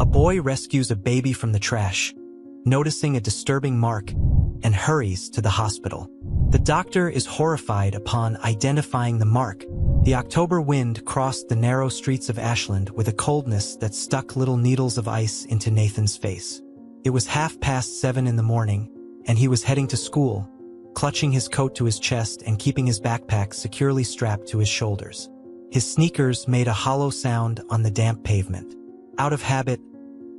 A boy rescues a baby from the trash, noticing a disturbing mark, and hurries to the hospital. The doctor is horrified upon identifying the mark. The October wind crossed the narrow streets of Ashland with a coldness that stuck little needles of ice into Nathan's face. It was 7:30 in the morning, and he was heading to school, clutching his coat to his chest and keeping his backpack securely strapped to his shoulders. His sneakers made a hollow sound on the damp pavement. Out of habit,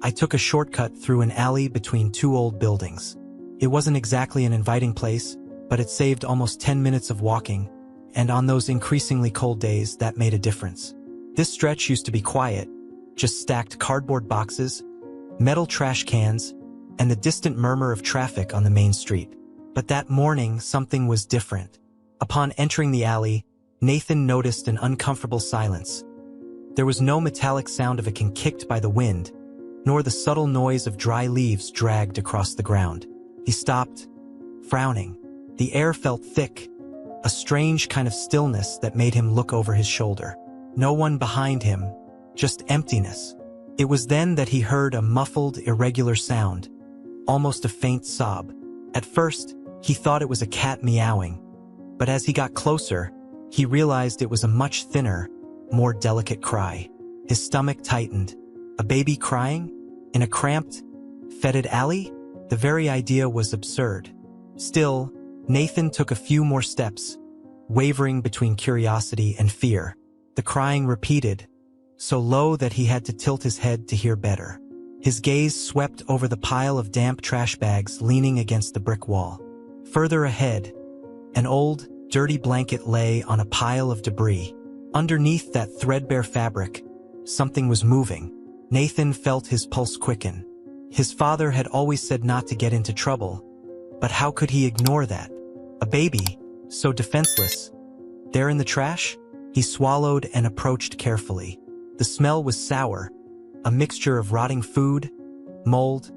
I took a shortcut through an alley between two old buildings. It wasn't exactly an inviting place, but it saved almost 10 minutes of walking, and on those increasingly cold days, that made a difference. This stretch used to be quiet, just stacked cardboard boxes, metal trash cans, and the distant murmur of traffic on the main street. But that morning, something was different. Upon entering the alley, Nathan noticed an uncomfortable silence. There was no metallic sound of a can kicked by the wind, nor the subtle noise of dry leaves dragged across the ground. He stopped, frowning. The air felt thick, a strange kind of stillness that made him look over his shoulder. No one behind him, just emptiness. It was then that he heard a muffled, irregular sound, almost a faint sob. At first, he thought it was a cat meowing, but as he got closer, he realized it was a much thinner, more delicate cry. His stomach tightened. A baby crying? In a cramped, fetid alley? The very idea was absurd. Still, Nathan took a few more steps, wavering between curiosity and fear. The crying repeated, so low that he had to tilt his head to hear better. His gaze swept over the pile of damp trash bags leaning against the brick wall. Further ahead, an old, dirty blanket lay on a pile of debris. Underneath that threadbare fabric, something was moving. Nathan felt his pulse quicken. His father had always said not to get into trouble, but how could he ignore that? A baby, so defenseless. There in the trash? He swallowed and approached carefully. The smell was sour, a mixture of rotting food, mold,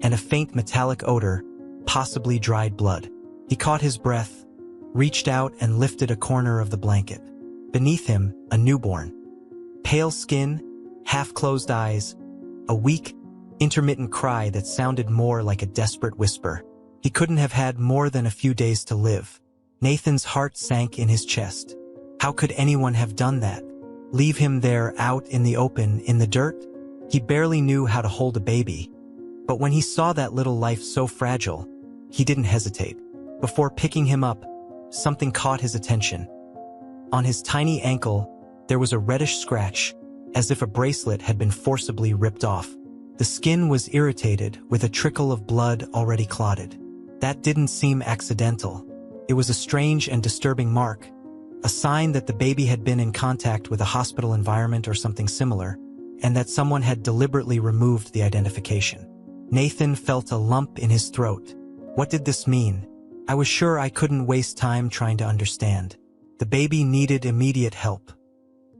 and a faint metallic odor, possibly dried blood. He caught his breath, reached out and lifted a corner of the blanket. Beneath him, a newborn. Pale skin, half-closed eyes, a weak, intermittent cry that sounded more like a desperate whisper. He couldn't have had more than a few days to live. Nathan's heart sank in his chest. How could anyone have done that? Leave him there out in the open, in the dirt? He barely knew how to hold a baby. But when he saw that little life so fragile, he didn't hesitate. Before picking him up, something caught his attention. On his tiny ankle, there was a reddish scratch, as if a bracelet had been forcibly ripped off. The skin was irritated, with a trickle of blood already clotted. That didn't seem accidental. It was a strange and disturbing mark, a sign that the baby had been in contact with a hospital environment or something similar, and that someone had deliberately removed the identification. Nathan felt a lump in his throat. What did this mean? I was sure I couldn't waste time trying to understand. The baby needed immediate help.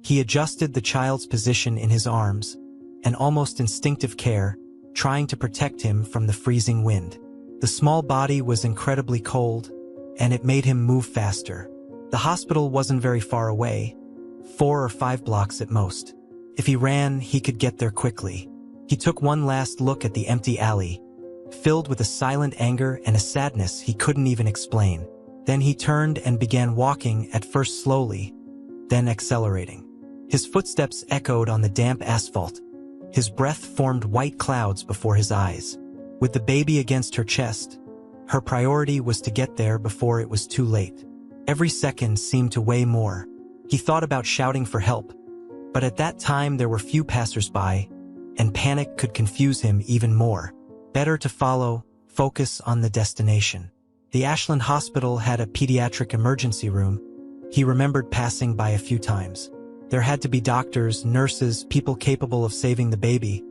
He adjusted the child's position in his arms, an almost instinctive care, trying to protect him from the freezing wind. The small body was incredibly cold, and it made him move faster. The hospital wasn't very far away, 4 or 5 blocks at most. If he ran, he could get there quickly. He took one last look at the empty alley, filled with a silent anger and a sadness he couldn't even explain. Then he turned and began walking, at first slowly, then accelerating. His footsteps echoed on the damp asphalt. His breath formed white clouds before his eyes. With the baby against her chest, her priority was to get there before it was too late. Every second seemed to weigh more. He thought about shouting for help, but at that time there were few passers-by, and panic could confuse him even more. Better to follow, focus on the destination. The Ashland Hospital had a pediatric emergency room. He remembered passing by a few times. There had to be doctors, nurses, people capable of saving the baby,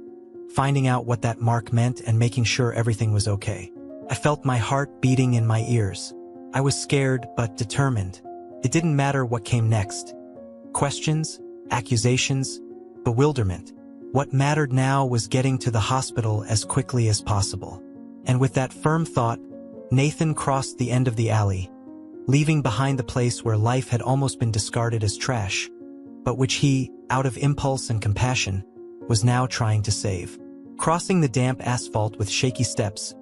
finding out what that mark meant and making sure everything was okay. I felt my heart beating in my ears. I was scared but determined. It didn't matter what came next. Questions, accusations, bewilderment. What mattered now was getting to the hospital as quickly as possible. And with that firm thought, Nathan crossed the end of the alley, leaving behind the place where life had almost been discarded as trash, but which he, out of impulse and compassion, was now trying to save. Crossing the damp asphalt with shaky steps,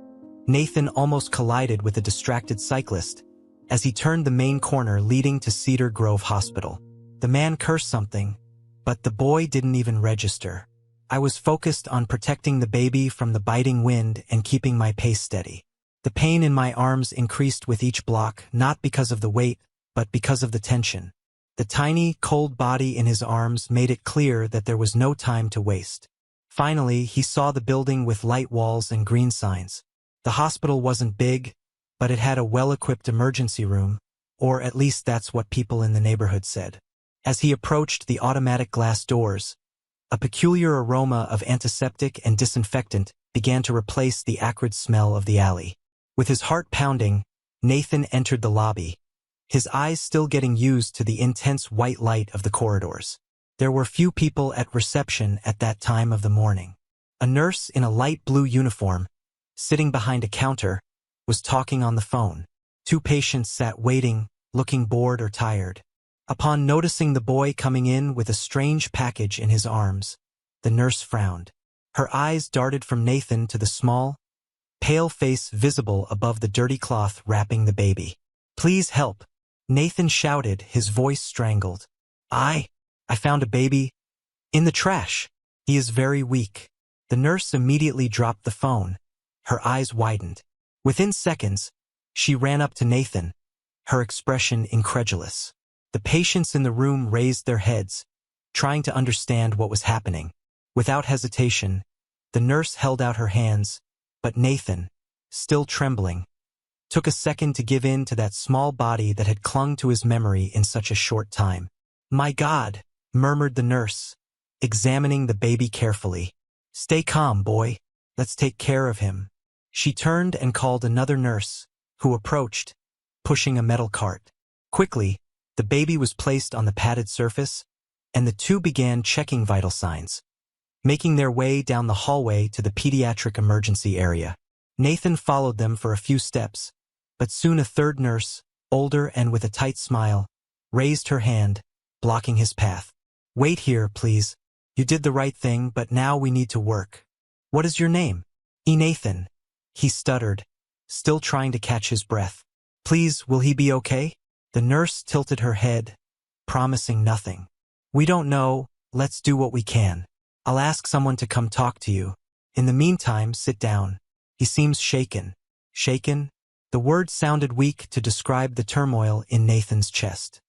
Nathan almost collided with a distracted cyclist as he turned the main corner leading to Cedar Grove Hospital. The man cursed something, but the boy didn't even register. I was focused on protecting the baby from the biting wind and keeping my pace steady. The pain in my arms increased with each block, not because of the weight, but because of the tension. The tiny, cold body in his arms made it clear that there was no time to waste. Finally, he saw the building with light walls and green signs. The hospital wasn't big, but it had a well-equipped emergency room, or at least that's what people in the neighborhood said. As he approached the automatic glass doors, a peculiar aroma of antiseptic and disinfectant began to replace the acrid smell of the alley. With his heart pounding, Nathan entered the lobby, his eyes still getting used to the intense white light of the corridors. There were few people at reception at that time of the morning. A nurse in a light blue uniform, sitting behind a counter, was talking on the phone. Two patients sat waiting, looking bored or tired. Upon noticing the boy coming in with a strange package in his arms, the nurse frowned. Her eyes darted from Nathan to the small, pale face visible above the dirty cloth wrapping the baby. "Please help," Nathan shouted, his voice strangled. I found a baby in the trash. He is very weak." The nurse immediately dropped the phone. Her eyes widened. Within seconds, she ran up to Nathan, her expression incredulous. The patients in the room raised their heads, trying to understand what was happening. Without hesitation, the nurse held out her hands, but Nathan, still trembling, took a second to give in to that small body that had clung to his memory in such a short time. "My God," murmured the nurse, examining the baby carefully. "Stay calm, boy. Let's take care of him." She turned and called another nurse, who approached, pushing a metal cart. Quickly, the baby was placed on the padded surface, and the two began checking vital signs, making their way down the hallway to the pediatric emergency area. Nathan followed them for a few steps, but soon a third nurse, older and with a tight smile, raised her hand, blocking his path. "Wait here, please. You did the right thing, but now we need to work. What is your name?" "Nathan," he stuttered, still trying to catch his breath. "Please, will he be okay?" The nurse tilted her head, promising nothing. "We don't know. Let's do what we can. I'll ask someone to come talk to you. In the meantime, sit down. He seems shaken." Shaken? The word sounded weak to describe the turmoil in Nathan's chest.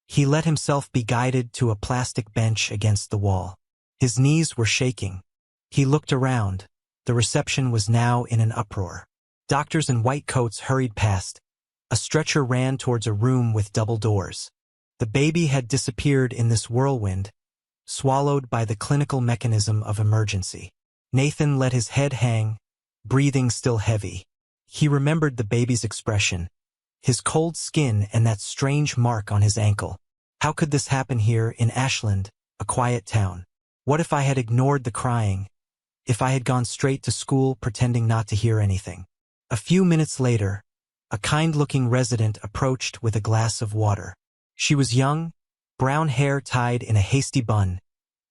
He let himself be guided to a plastic bench against the wall. His knees were shaking. He looked around. The reception was now in an uproar. Doctors in white coats hurried past. A stretcher ran towards a room with double doors. The baby had disappeared in this whirlwind, swallowed by the clinical mechanism of emergency. Nathan let his head hang, breathing still heavy. He remembered the baby's expression, his cold skin and that strange mark on his ankle. How could this happen here in Ashland, a quiet town? What if I had ignored the crying? If I had gone straight to school pretending not to hear anything? A few minutes later, a kind-looking resident approached with a glass of water. She was young, brown hair tied in a hasty bun,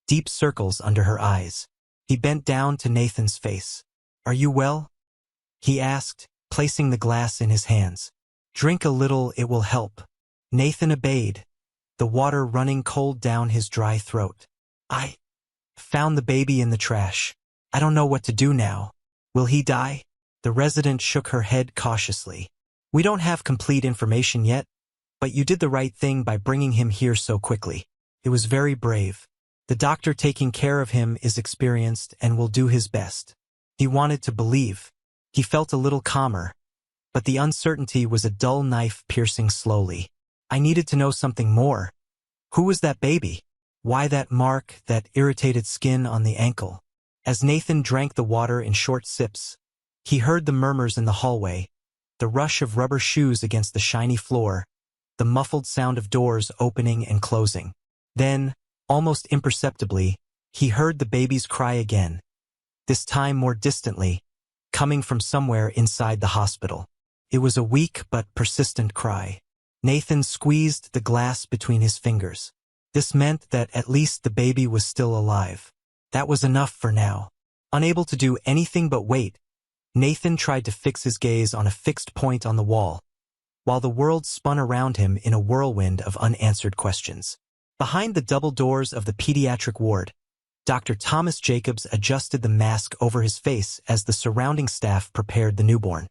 deep circles under her eyes. He bent down to Nathan's face. "Are you well?" he asked, placing the glass in his hands. "Drink a little, it will help." Nathan obeyed, the water running cold down his dry throat. "I found the baby in the trash. I don't know what to do now. Will he die?" The resident shook her head cautiously. "We don't have complete information yet, but you did the right thing by bringing him here so quickly. It was very brave. The doctor taking care of him is experienced and will do his best." He wanted to believe. He felt a little calmer, but the uncertainty was a dull knife piercing slowly. "I needed to know something more. Who was that baby? Why that mark, that irritated skin on the ankle?" As Nathan drank the water in short sips, he heard the murmurs in the hallway, the rush of rubber shoes against the shiny floor, the muffled sound of doors opening and closing. Then, almost imperceptibly, he heard the baby's cry again, this time more distantly, coming from somewhere inside the hospital. It was a weak but persistent cry. Nathan squeezed the glass between his fingers. This meant that at least the baby was still alive. That was enough for now. Unable to do anything but wait, Nathan tried to fix his gaze on a fixed point on the wall, while the world spun around him in a whirlwind of unanswered questions. Behind the double doors of the pediatric ward, Dr. Thomas Jacobs adjusted the mask over his face as the surrounding staff prepared the newborn.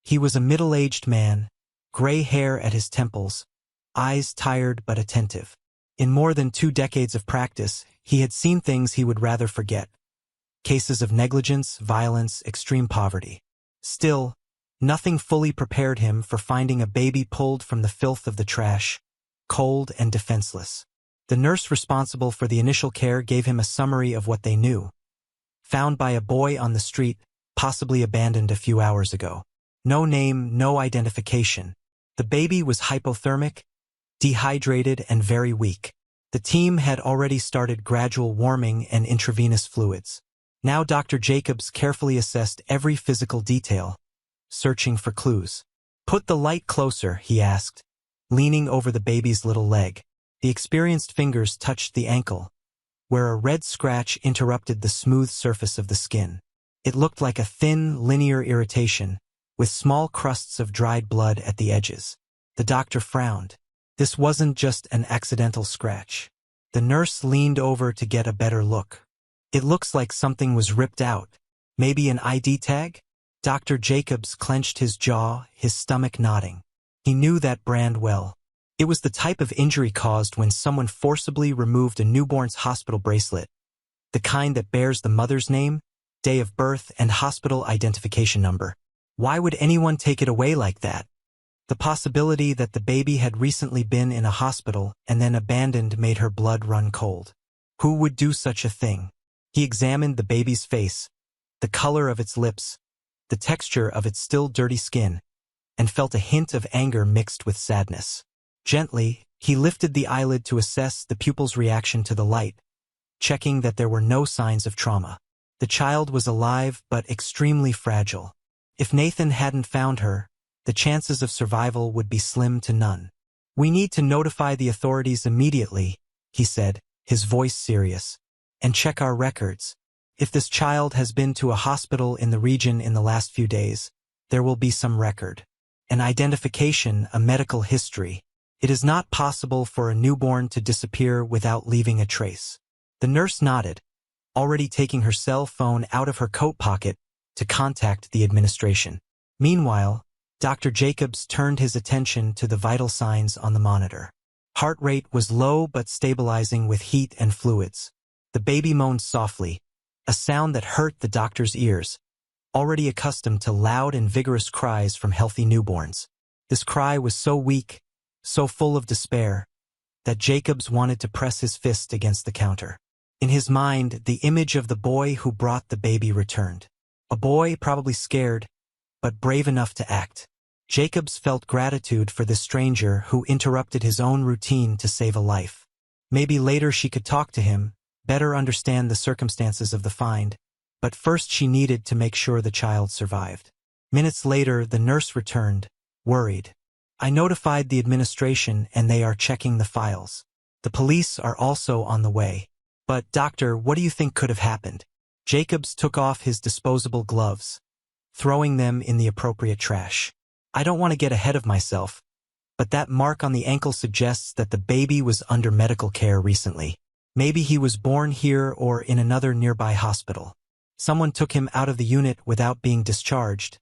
He was a middle-aged man, gray hair at his temples, eyes tired but attentive. In more than 2 decades of practice, he had seen things he would rather forget. Cases of negligence, violence, extreme poverty. Still, nothing fully prepared him for finding a baby pulled from the filth of the trash, cold and defenseless. The nurse responsible for the initial care gave him a summary of what they knew. Found by a boy on the street, possibly abandoned a few hours ago. No name, no identification. The baby was hypothermic, dehydrated, and very weak. The team had already started gradual warming and intravenous fluids. Now Dr. Jacobs carefully assessed every physical detail, searching for clues. "Put the light closer," he asked, leaning over the baby's little leg. The experienced fingers touched the ankle, where a red scratch interrupted the smooth surface of the skin. It looked like a thin, linear irritation, with small crusts of dried blood at the edges. The doctor frowned. This wasn't just an accidental scratch. The nurse leaned over to get a better look. "It looks like something was ripped out. Maybe an ID tag?" Dr. Jacobs clenched his jaw, his stomach nodding. He knew that brand well. It was the type of injury caused when someone forcibly removed a newborn's hospital bracelet, the kind that bears the mother's name, day of birth, and hospital identification number. Why would anyone take it away like that? The possibility that the baby had recently been in a hospital and then abandoned made her blood run cold. Who would do such a thing? He examined the baby's face, the color of its lips, the texture of its still dirty skin, and felt a hint of anger mixed with sadness. Gently, he lifted the eyelid to assess the pupil's reaction to the light, checking that there were no signs of trauma. The child was alive but extremely fragile. If Nathan hadn't found her, the chances of survival would be slim to none. "We need to notify the authorities immediately," he said, his voice serious, "and check our records. If this child has been to a hospital in the region in the last few days, there will be some record. An identification, a medical history. It is not possible for a newborn to disappear without leaving a trace." The nurse nodded, already taking her cell phone out of her coat pocket to contact the administration. Meanwhile, Dr. Jacobs turned his attention to the vital signs on the monitor. Heart rate was low but stabilizing with heat and fluids. The baby moaned softly, a sound that hurt the doctor's ears, already accustomed to loud and vigorous cries from healthy newborns. This cry was so weak, so full of despair, that Jacobs wanted to press his fist against the counter. In his mind, the image of the boy who brought the baby returned. A boy probably scared, but brave enough to act. Jacobs felt gratitude for this stranger who interrupted his own routine to save a life. Maybe later she could talk to him, better understand the circumstances of the find, but first she needed to make sure the child survived. Minutes later, the nurse returned, worried. "I notified the administration and they are checking the files. The police are also on the way. But, doctor, what do you think could have happened?" Jacobs took off his disposable gloves, throwing them in the appropriate trash. "I don't want to get ahead of myself, but that mark on the ankle suggests that the baby was under medical care recently. Maybe he was born here or in another nearby hospital. Someone took him out of the unit without being discharged,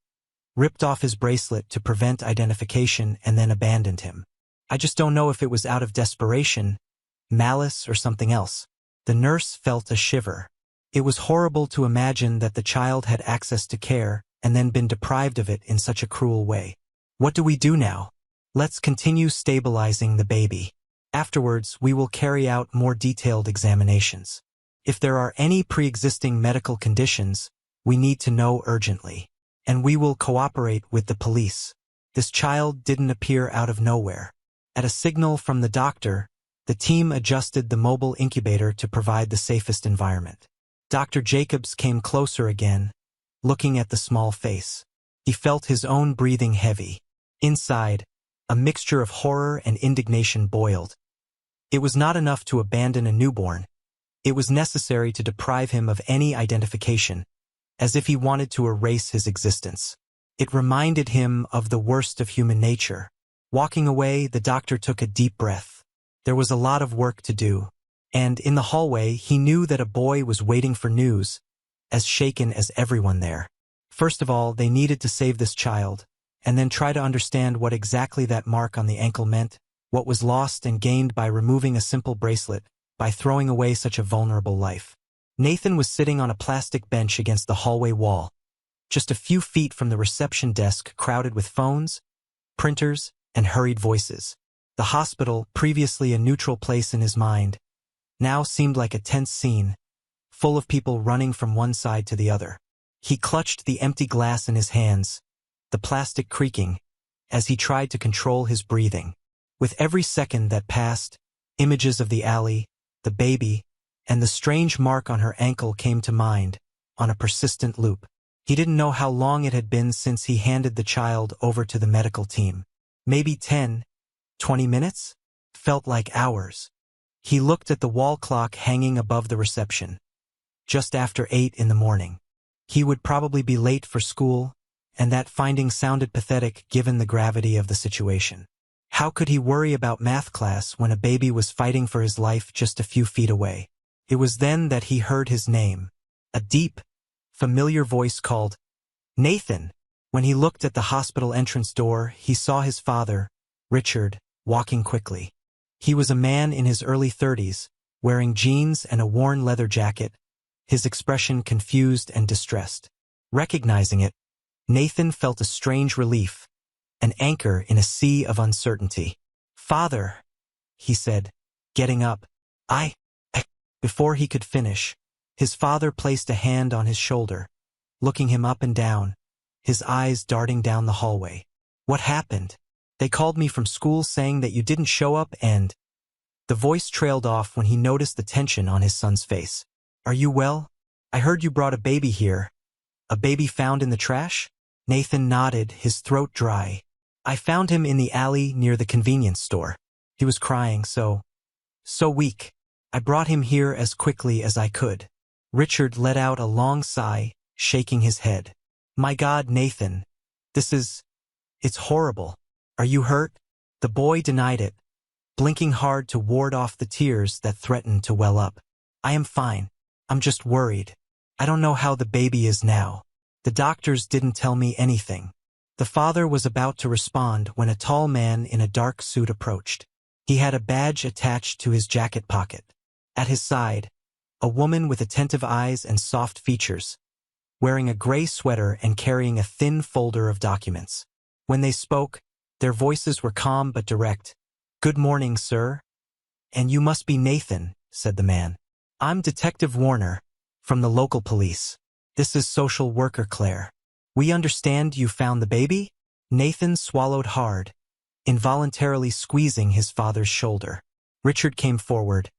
ripped off his bracelet to prevent identification, and then abandoned him. I just don't know if it was out of desperation, malice, or something else." The nurse felt a shiver. It was horrible to imagine that the child had access to care and then been deprived of it in such a cruel way. "What do we do now?" "Let's continue stabilizing the baby. Afterwards, we will carry out more detailed examinations. If there are any pre-existing medical conditions, we need to know urgently. And we will cooperate with the police. This child didn't appear out of nowhere." At a signal from the doctor, the team adjusted the mobile incubator to provide the safest environment. Dr. Jacobs came closer again, looking at the small face. He felt his own breathing heavy. Inside, a mixture of horror and indignation boiled. It was not enough to abandon a newborn. It was necessary to deprive him of any identification, as if he wanted to erase his existence. It reminded him of the worst of human nature. Walking away, the doctor took a deep breath. There was a lot of work to do, and in the hallway he knew that a boy was waiting for news, as shaken as everyone there. First of all, they needed to save this child, and then try to understand what exactly that mark on the ankle meant, what was lost and gained by removing a simple bracelet, by throwing away such a vulnerable life. Nathan was sitting on a plastic bench against the hallway wall, just a few feet from the reception desk crowded with phones, printers, and hurried voices. The hospital, previously a neutral place in his mind, now seemed like a tense scene, full of people running from one side to the other. He clutched the empty glass in his hands, the plastic creaking, as he tried to control his breathing. With every second that passed, images of the alley, the baby, and the strange mark on her ankle came to mind, on a persistent loop. He didn't know how long it had been since he handed the child over to the medical team. Maybe 10, 20 minutes? Felt like hours. He looked at the wall clock hanging above the reception. Just after 8 in the morning. He would probably be late for school, and that finding sounded pathetic given the gravity of the situation. How could he worry about math class when a baby was fighting for his life just a few feet away? It was then that he heard his name. A deep, familiar voice called, "Nathan!" When he looked at the hospital entrance door, he saw his father, Richard, walking quickly. He was a man in his early 30s, wearing jeans and a worn leather jacket, his expression confused and distressed. Recognizing it, Nathan felt a strange relief, an anchor in a sea of uncertainty. "Father," he said, getting up. I. Before he could finish, his father placed a hand on his shoulder, looking him up and down, his eyes darting down the hallway. "What happened? They called me from school saying that you didn't show up and—" The voice trailed off when he noticed the tension on his son's face. "Are you well? I heard you brought a baby here. A baby found in the trash?" Nathan nodded, his throat dry. "I found him in the alley near the convenience store. He was crying so weak. I brought him here as quickly as I could." Richard let out a long sigh, shaking his head. "My God, Nathan. It's horrible. Are you hurt?" The boy denied it, blinking hard to ward off the tears that threatened to well up. "I am fine. I'm just worried. I don't know how the baby is now. The doctors didn't tell me anything." The father was about to respond when a tall man in a dark suit approached. He had a badge attached to his jacket pocket. At his side, a woman with attentive eyes and soft features, wearing a gray sweater and carrying a thin folder of documents. When they spoke, their voices were calm but direct. "Good morning, sir." "And you must be Nathan," said the man. "I'm Detective Warner, from the local police. This is social worker Claire. We understand you found the baby?" Nathan swallowed hard, involuntarily squeezing his father's shoulder. Richard came forward.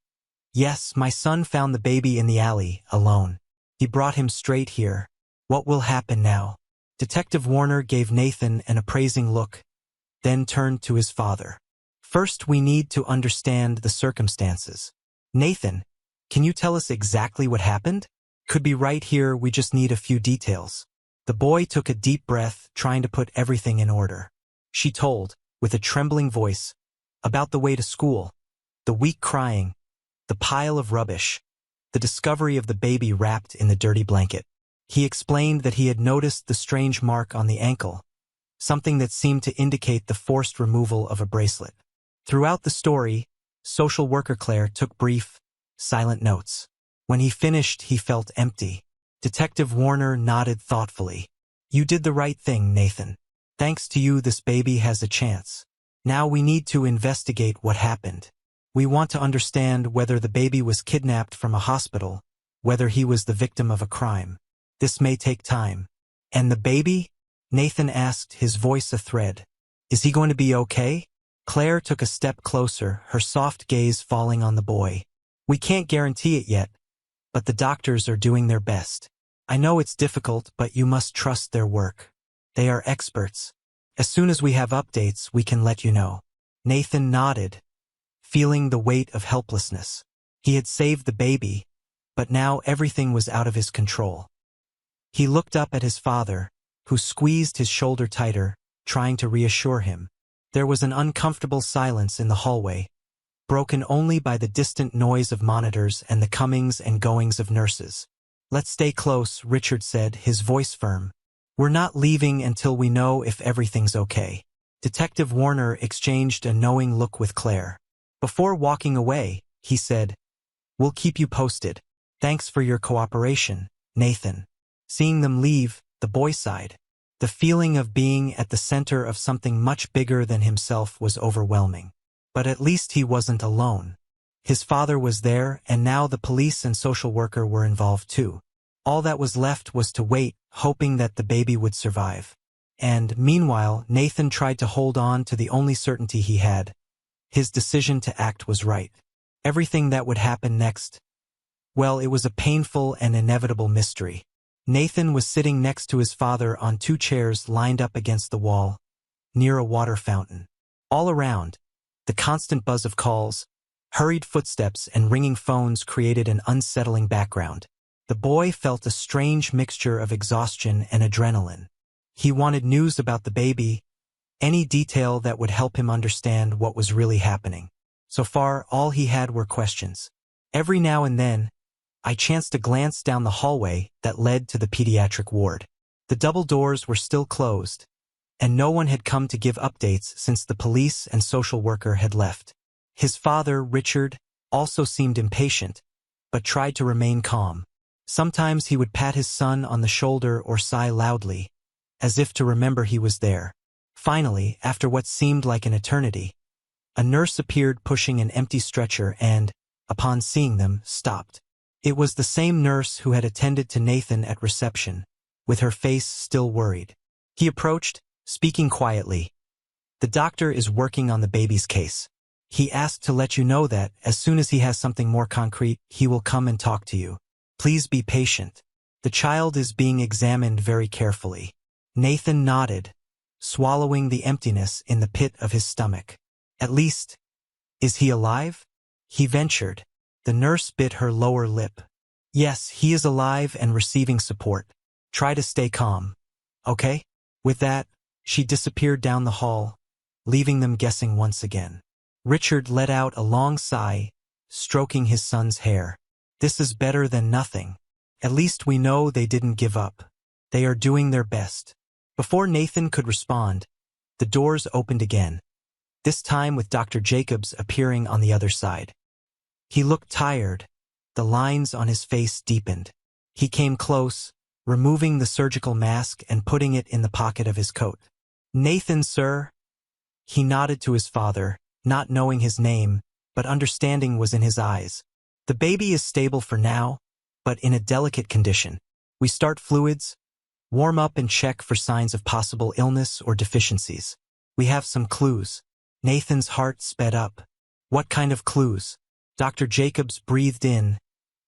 "Yes, my son found the baby in the alley, alone. He brought him straight here. What will happen now?" Detective Warner gave Nathan an appraising look, then turned to his father. "First, we need to understand the circumstances. Nathan, can you tell us exactly what happened? Could be right here, we just need a few details." The boy took a deep breath, trying to put everything in order. She told, with a trembling voice, about the way to school, the weak crying, the pile of rubbish, the discovery of the baby wrapped in the dirty blanket. He explained that he had noticed the strange mark on the ankle, something that seemed to indicate the forced removal of a bracelet. Throughout the story, social worker Claire took brief, silent notes. When he finished, he felt empty. Detective Warner nodded thoughtfully. "You did the right thing, Nathan. Thanks to you, this baby has a chance. Now we need to investigate what happened. We want to understand whether the baby was kidnapped from a hospital, whether he was the victim of a crime. This may take time." "And the baby?" Nathan asked, his voice a thread. "Is he going to be okay?" Claire took a step closer, her soft gaze falling on the boy. "We can't guarantee it yet, but the doctors are doing their best. I know it's difficult, but you must trust their work. They are experts. As soon as we have updates, we can let you know." Nathan nodded, feeling the weight of helplessness. He had saved the baby, but now everything was out of his control. He looked up at his father, who squeezed his shoulder tighter, trying to reassure him. There was an uncomfortable silence in the hallway, broken only by the distant noise of monitors and the comings and goings of nurses. "Let's stay close," Richard said, his voice firm. "We're not leaving until we know if everything's okay." Detective Warner exchanged a knowing look with Claire. Before walking away, he said, "We'll keep you posted. Thanks for your cooperation, Nathan." Seeing them leave, the boy sighed. The feeling of being at the center of something much bigger than himself was overwhelming. But at least he wasn't alone. His father was there, and now the police and social worker were involved too. All that was left was to wait, hoping that the baby would survive. And, meanwhile, Nathan tried to hold on to the only certainty he had. His decision to act was right. Everything that would happen next, well, it was a painful and inevitable mystery. Nathan was sitting next to his father on 2 chairs lined up against the wall, near a water fountain. All around, the constant buzz of calls, hurried footsteps, and ringing phones created an unsettling background. The boy felt a strange mixture of exhaustion and adrenaline. He wanted news about the baby, any detail that would help him understand what was really happening. So far, all he had were questions. Every now and then, I chanced to glance down the hallway that led to the pediatric ward. The double doors were still closed, and no one had come to give updates since the police and social worker had left. His father, Richard, also seemed impatient, but tried to remain calm. Sometimes he would pat his son on the shoulder or sigh loudly, as if to remember he was there. Finally, after what seemed like an eternity, a nurse appeared pushing an empty stretcher and, upon seeing them, stopped. It was the same nurse who had attended to Nathan at reception, with her face still worried. He approached, speaking quietly. "The doctor is working on the baby's case. He asked to let you know that, as soon as he has something more concrete, he will come and talk to you. Please be patient. The child is being examined very carefully." Nathan nodded, swallowing the emptiness in the pit of his stomach. "At least, is he alive?" he ventured. The nurse bit her lower lip. "Yes, he is alive and receiving support. Try to stay calm. Okay?" With that, she disappeared down the hall, leaving them guessing once again. Richard let out a long sigh, stroking his son's hair. "This is better than nothing. At least we know they didn't give up. They are doing their best." Before Nathan could respond, the doors opened again, this time with Dr. Jacobs appearing on the other side. He looked tired. The lines on his face deepened. He came close, removing the surgical mask and putting it in the pocket of his coat. "Nathan, sir." He nodded to his father, not knowing his name, but understanding was in his eyes. "The baby is stable for now, but in a delicate condition. We start fluids, warm up and check for signs of possible illness or deficiencies. We have some clues." Nathan's heart sped up. "What kind of clues?" Dr. Jacobs breathed in,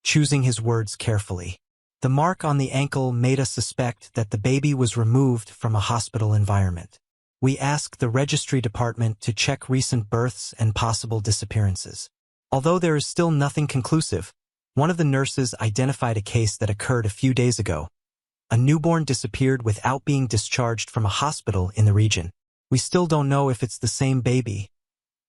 choosing his words carefully. "The mark on the ankle made us suspect that the baby was removed from a hospital environment. We asked the registry department to check recent births and possible disappearances. Although there is still nothing conclusive, one of the nurses identified a case that occurred a few days ago. A newborn disappeared without being discharged from a hospital in the region. We still don't know if it's the same baby,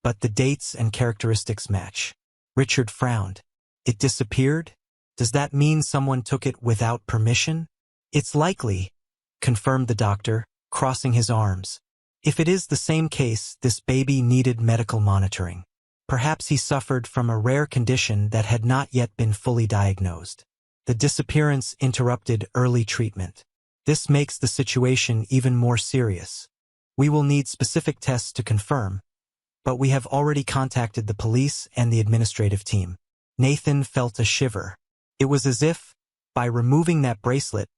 but the dates and characteristics match." Richard frowned. "It disappeared? Does that mean someone took it without permission?" "It's likely," confirmed the doctor, crossing his arms. "If it is the same case, this baby needed medical monitoring. Perhaps he suffered from a rare condition that had not yet been fully diagnosed. The disappearance interrupted early treatment. This makes the situation even more serious. We will need specific tests to confirm, but we have already contacted the police and the administrative team." Nathan felt a shiver. It was as if, by removing that bracelet,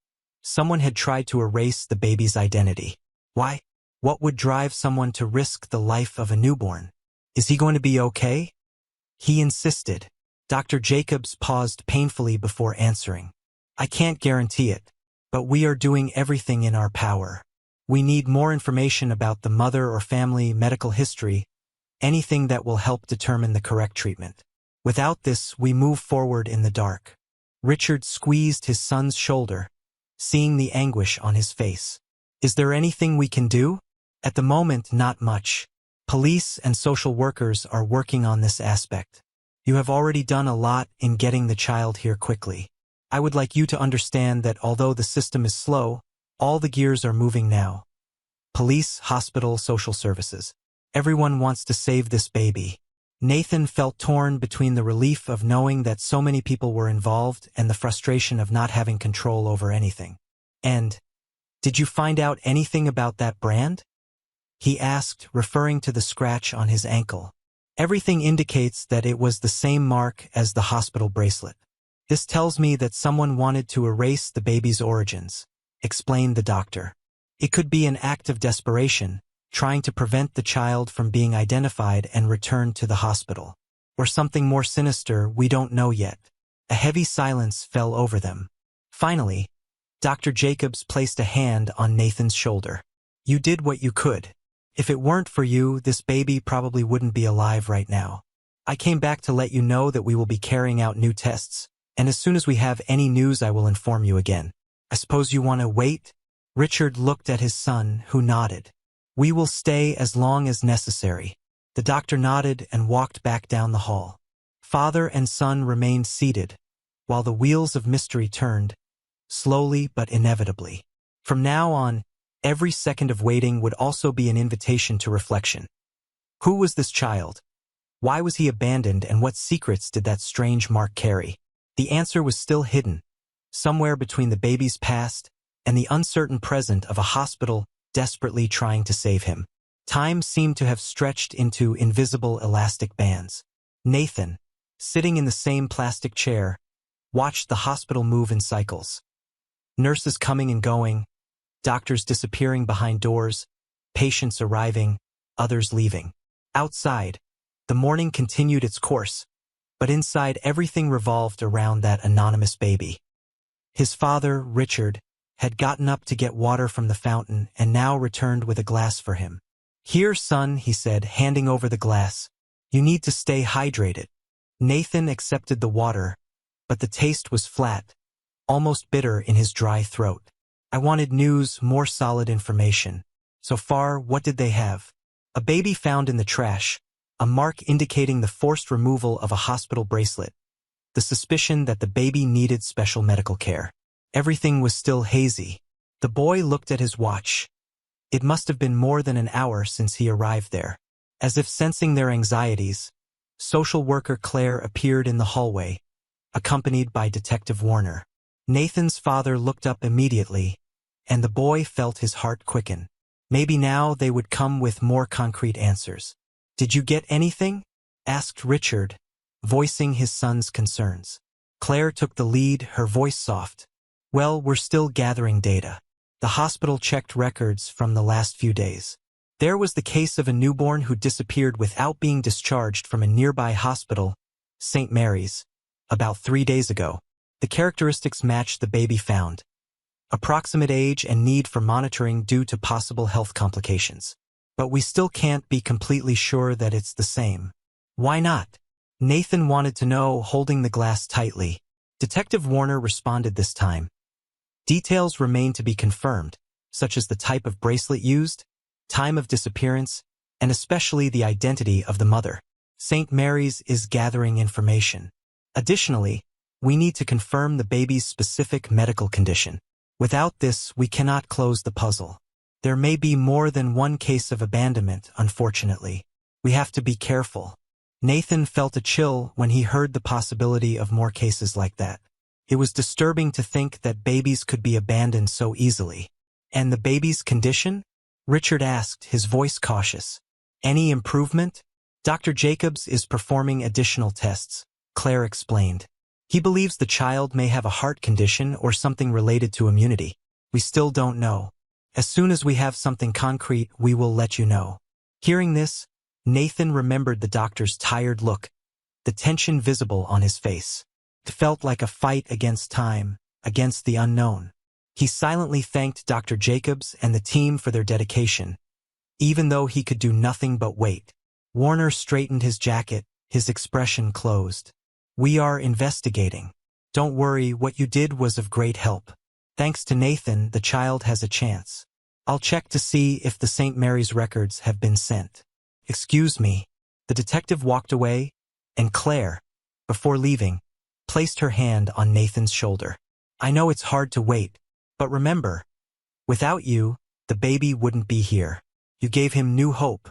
someone had tried to erase the baby's identity. Why? What would drive someone to risk the life of a newborn? "Is he going to be okay?" he insisted. Dr. Jacobs paused painfully before answering. "I can't guarantee it, but we are doing everything in our power. We need more information about the mother or family medical history, anything that will help determine the correct treatment. Without this, we move forward in the dark." Richard squeezed his son's shoulder, seeing the anguish on his face. Is there anything we can do? At the moment, not much. Police and social workers are working on this aspect. You have already done a lot in getting the child here quickly. I would like you to understand that although the system is slow, all the gears are moving now. Police, hospital, social services. Everyone wants to save this baby. Nathan felt torn between the relief of knowing that so many people were involved and the frustration of not having control over anything. And, did you find out anything about that brand? He asked, referring to the scratch on his ankle. Everything indicates that it was the same mark as the hospital bracelet. This tells me that someone wanted to erase the baby's origins, explained the doctor. It could be an act of desperation, trying to prevent the child from being identified and returned to the hospital. Or something more sinister we don't know yet. A heavy silence fell over them. Finally, Dr. Jacobs placed a hand on Nathan's shoulder. You did what you could. If it weren't for you, this baby probably wouldn't be alive right now. I came back to let you know that we will be carrying out new tests, and as soon as we have any news I will inform you again. I suppose you want to wait? Richard looked at his son, who nodded. We will stay as long as necessary. The doctor nodded and walked back down the hall. Father and son remained seated, while the wheels of mystery turned, slowly but inevitably. From now on, every second of waiting would also be an invitation to reflection. Who was this child? Why was he abandoned, and what secrets did that strange mark carry? The answer was still hidden, somewhere between the baby's past and the uncertain present of a hospital desperately trying to save him. Time seemed to have stretched into invisible elastic bands. Nathan, sitting in the same plastic chair, watched the hospital move in cycles. Nurses coming and going, doctors disappearing behind doors, patients arriving, others leaving. Outside, the morning continued its course, but inside everything revolved around that anonymous baby. His father, Richard, had gotten up to get water from the fountain and now returned with a glass for him. Here, son, he said, handing over the glass. You need to stay hydrated. Nathan accepted the water, but the taste was flat, almost bitter in his dry throat. I wanted news, more solid information. So far, what did they have? A baby found in the trash, a mark indicating the forced removal of a hospital bracelet, the suspicion that the baby needed special medical care. Everything was still hazy. The boy looked at his watch. It must have been more than an hour since he arrived there. As if sensing their anxieties, social worker Claire appeared in the hallway, accompanied by Detective Warner. Nathan's father looked up immediately, and the boy felt his heart quicken. Maybe now they would come with more concrete answers. Did you get anything? Asked Richard, voicing his son's concerns. Claire took the lead, her voice soft. Well, we're still gathering data. The hospital checked records from the last few days. There was the case of a newborn who disappeared without being discharged from a nearby hospital, St. Mary's, about 3 days ago. The characteristics matched the baby found. Approximate age and need for monitoring due to possible health complications. But we still can't be completely sure that it's the same. Why not? Nathan wanted to know, holding the glass tightly. Detective Warner responded this time. Details remain to be confirmed, such as the type of bracelet used, time of disappearance, and especially the identity of the mother. St. Mary's is gathering information. Additionally, we need to confirm the baby's specific medical condition. Without this, we cannot close the puzzle. There may be more than one case of abandonment, unfortunately. We have to be careful. Nathan felt a chill when he heard the possibility of more cases like that. It was disturbing to think that babies could be abandoned so easily. And the baby's condition? Richard asked, his voice cautious. Any improvement? Dr. Jacobs is performing additional tests, Claire explained. He believes the child may have a heart condition or something related to immunity. We still don't know. As soon as we have something concrete, we will let you know. Hearing this, Nathan remembered the doctor's tired look, the tension visible on his face. It felt like a fight against time, against the unknown. He silently thanked Dr. Jacobs and the team for their dedication, even though he could do nothing but wait. Warner straightened his jacket, his expression closed. We are investigating. Don't worry, what you did was of great help. Thanks to Nathan, the child has a chance. I'll check to see if the St. Mary's records have been sent. Excuse me. The detective walked away, and Claire, before leaving, placed her hand on Nathan's shoulder. I know it's hard to wait, but remember, without you, the baby wouldn't be here. You gave him new hope.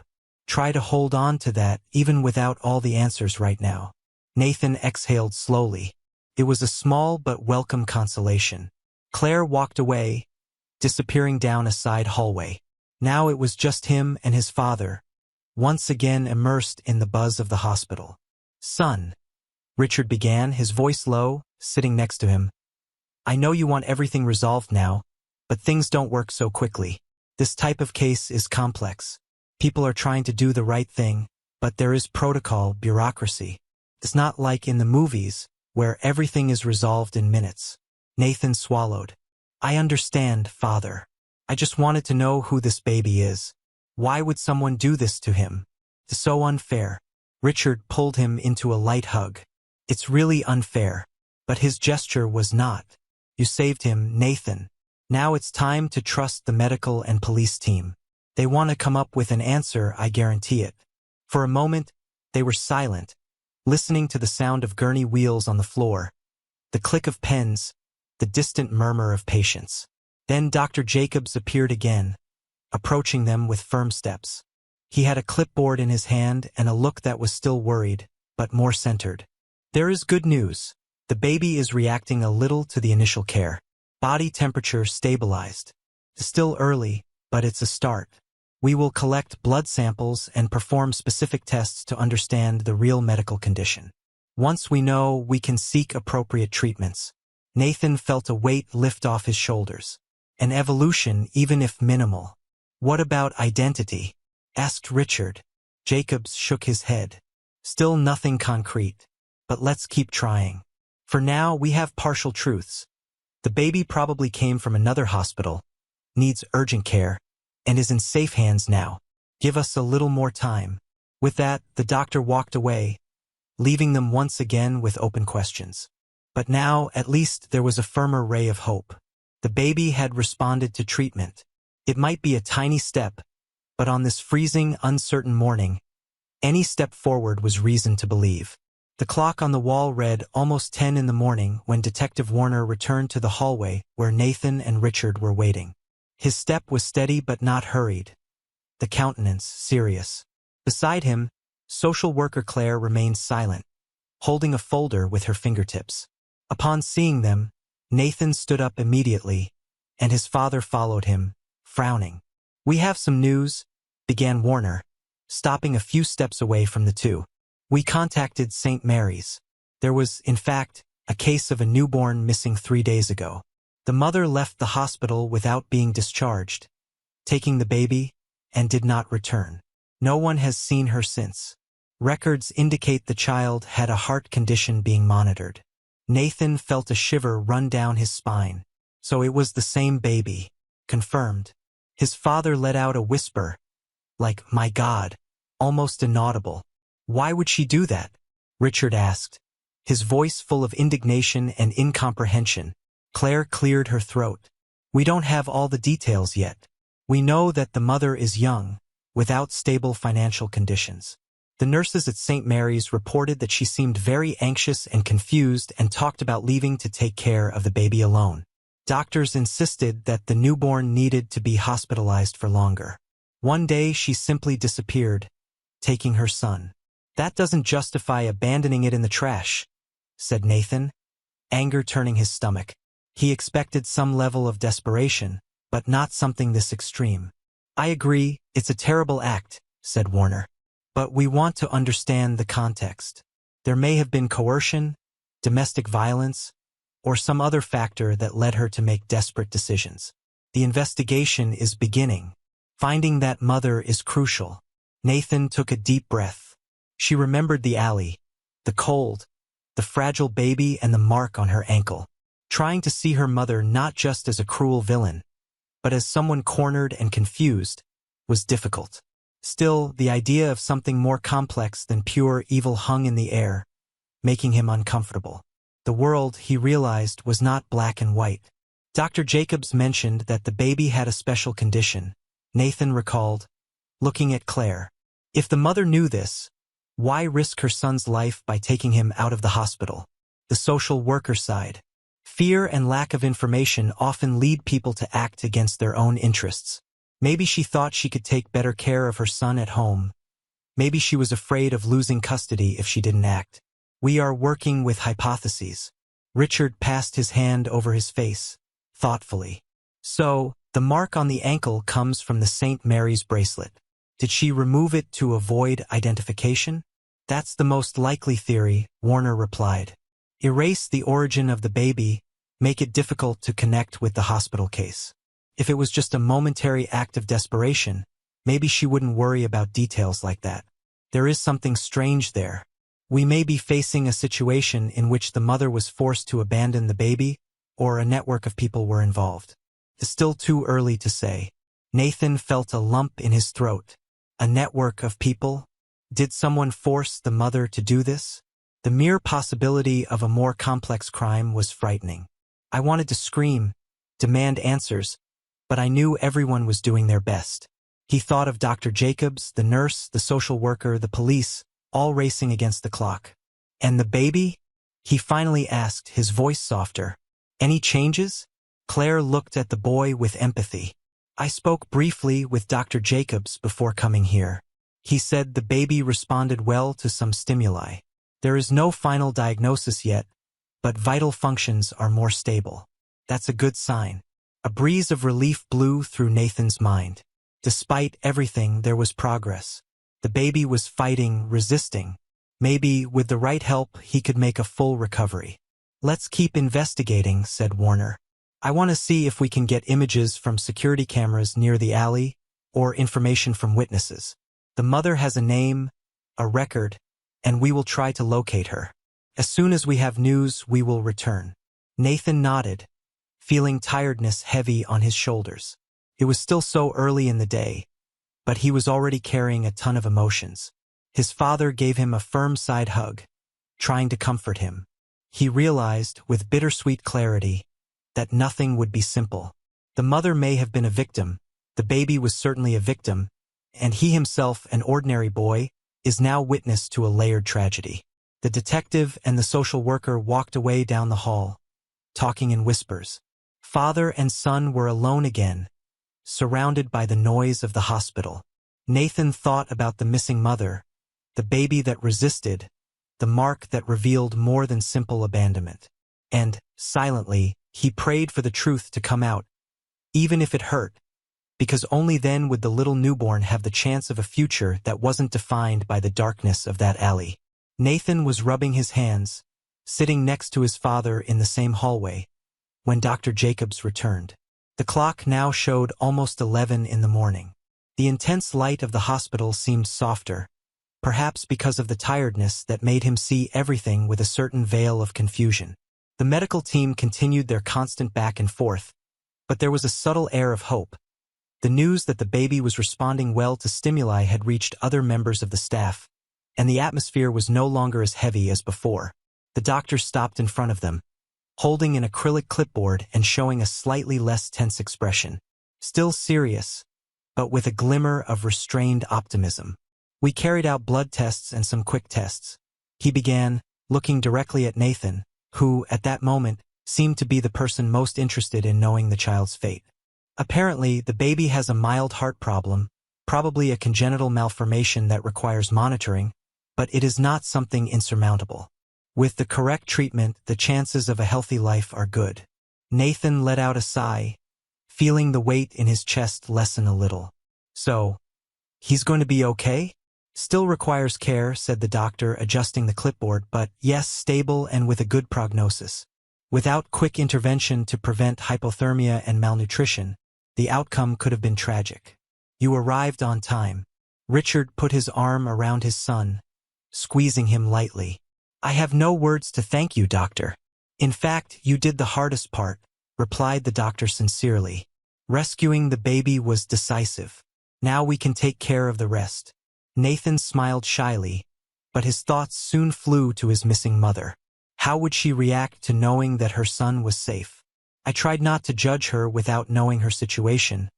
Try to hold on to that even without all the answers right now. Nathan exhaled slowly. It was a small but welcome consolation. Claire walked away, disappearing down a side hallway. Now it was just him and his father, once again immersed in the buzz of the hospital. Son, Richard began, his voice low, sitting next to him. I know you want everything resolved now, but things don't work so quickly. This type of case is complex. People are trying to do the right thing, but there is protocol, bureaucracy. It's not like in the movies, where everything is resolved in minutes. Nathan swallowed. I understand, Father. I just wanted to know who this baby is. Why would someone do this to him? It's so unfair. Richard pulled him into a light hug. It's really unfair. But his gesture was not. You saved him, Nathan. Now it's time to trust the medical and police team. They want to come up with an answer, I guarantee it. For a moment, they were silent, listening to the sound of gurney wheels on the floor, the click of pens, the distant murmur of patients. Then Dr. Jacobs appeared again, approaching them with firm steps. He had a clipboard in his hand and a look that was still worried, but more centered. There is good news. The baby is reacting a little to the initial care. Body temperature stabilized. Still early, but it's a start. We will collect blood samples and perform specific tests to understand the real medical condition. Once we know, we can seek appropriate treatments. Nathan felt a weight lift off his shoulders. An evolution, even if minimal. What about identity? Asked Richard. Jacobs shook his head. Still nothing concrete. But let's keep trying. For now, we have partial truths. The baby probably came from another hospital, needs urgent care, and is in safe hands now. Give us a little more time. With that, the doctor walked away, leaving them once again with open questions. But now, at least, there was a firmer ray of hope. The baby had responded to treatment. It might be a tiny step, but on this freezing, uncertain morning, any step forward was reason to believe. The clock on the wall read almost 10 in the morning when Detective Warner returned to the hallway where Nathan and Richard were waiting. His step was steady but not hurried, the countenance serious. Beside him, social worker Claire remained silent, holding a folder with her fingertips. Upon seeing them, Nathan stood up immediately, and his father followed him, frowning. We have some news, began Warner, stopping a few steps away from the two. We contacted St. Mary's. There was, in fact, a case of a newborn missing 3 days ago. The mother left the hospital without being discharged, taking the baby, and did not return. No one has seen her since. Records indicate the child had a heart condition being monitored. Nathan felt a shiver run down his spine. So it was the same baby. Confirmed. His father let out a whisper, like, my God, almost inaudible. Why would she do that? Richard asked, his voice full of indignation and incomprehension. Claire cleared her throat. We don't have all the details yet. We know that the mother is young, without stable financial conditions. The nurses at St. Mary's reported that she seemed very anxious and confused and talked about leaving to take care of the baby alone. Doctors insisted that the newborn needed to be hospitalized for longer. One day she simply disappeared, taking her son. That doesn't justify abandoning it in the trash, said Nathan, anger turning his stomach. He expected some level of desperation, but not something this extreme. I agree, it's a terrible act, said Warner. But we want to understand the context. There may have been coercion, domestic violence, or some other factor that led her to make desperate decisions. The investigation is beginning. Finding that mother is crucial. Nathan took a deep breath. She remembered the alley, the cold, the fragile baby and the mark on her ankle. Trying to see her mother not just as a cruel villain, but as someone cornered and confused, was difficult. Still, the idea of something more complex than pure evil hung in the air, making him uncomfortable. The world, he realized, was not black and white. Dr. Jacobs mentioned that the baby had a special condition. Nathan recalled, looking at Claire. If the mother knew this, why risk her son's life by taking him out of the hospital? The social worker sighed. Fear and lack of information often lead people to act against their own interests. Maybe she thought she could take better care of her son at home. Maybe she was afraid of losing custody if she didn't act. We are working with hypotheses. Richard passed his hand over his face, thoughtfully. So, the mark on the ankle comes from the St. Mary's bracelet. Did she remove it to avoid identification? That's the most likely theory, Warner replied. Erase the origin of the baby, make it difficult to connect with the hospital case. If it was just a momentary act of desperation, maybe she wouldn't worry about details like that. There is something strange there. We may be facing a situation in which the mother was forced to abandon the baby, or a network of people were involved. It's still too early to say. Nathan felt a lump in his throat. A network of people? Did someone force the mother to do this? The mere possibility of a more complex crime was frightening. I wanted to scream, demand answers, but I knew everyone was doing their best. He thought of Dr. Jacobs, the nurse, the social worker, the police, all racing against the clock. And the baby? He finally asked, his voice softer. Any changes? Claire looked at the boy with empathy. I spoke briefly with Dr. Jacobs before coming here. He said the baby responded well to some stimuli. There is no final diagnosis yet, but vital functions are more stable. That's a good sign. A breeze of relief blew through Nathan's mind. Despite everything, there was progress. The baby was fighting, resisting. Maybe, with the right help, he could make a full recovery. Let's keep investigating, said Warner. I want to see if we can get images from security cameras near the alley, or information from witnesses. The mother has a name, a record, and we will try to locate her. As soon as we have news, we will return. Nathan nodded, feeling tiredness heavy on his shoulders. It was still so early in the day, but he was already carrying a ton of emotions. His father gave him a firm side hug, trying to comfort him. He realized, with bittersweet clarity, that nothing would be simple. The mother may have been a victim, the baby was certainly a victim, and he himself, an ordinary boy, is now witness to a layered tragedy. The detective and the social worker walked away down the hall, talking in whispers. Father and son were alone again, surrounded by the noise of the hospital. Nathan thought about the missing mother, the baby that resisted, the mark that revealed more than simple abandonment. And, silently, he prayed for the truth to come out, even if it hurt, because only then would the little newborn have the chance of a future that wasn't defined by the darkness of that alley. Nathan was rubbing his hands, sitting next to his father in the same hallway, when Dr. Jacobs returned. The clock now showed almost 11 in the morning. The intense light of the hospital seemed softer, perhaps because of the tiredness that made him see everything with a certain veil of confusion. The medical team continued their constant back and forth, but there was a subtle air of hope. The news that the baby was responding well to stimuli had reached other members of the staff, and the atmosphere was no longer as heavy as before. The doctor stopped in front of them, holding an acrylic clipboard and showing a slightly less tense expression. Still serious, but with a glimmer of restrained optimism. We carried out blood tests and some quick tests. He began, looking directly at Nathan, who, at that moment, seemed to be the person most interested in knowing the child's fate. Apparently, the baby has a mild heart problem, probably a congenital malformation that requires monitoring, but it is not something insurmountable. With the correct treatment, the chances of a healthy life are good. Nathan let out a sigh, feeling the weight in his chest lessen a little. So, he's going to be okay? Still requires care, said the doctor, adjusting the clipboard, but yes, stable and with a good prognosis. Without quick intervention to prevent hypothermia and malnutrition, the outcome could have been tragic. You arrived on time. Richard put his arm around his son, squeezing him lightly. I have no words to thank you, doctor. In fact, you did the hardest part, replied the doctor sincerely. Rescuing the baby was decisive. Now we can take care of the rest. Nathan smiled shyly, but his thoughts soon flew to his missing mother. How would she react to knowing that her son was safe? I tried not to judge her without knowing her situation,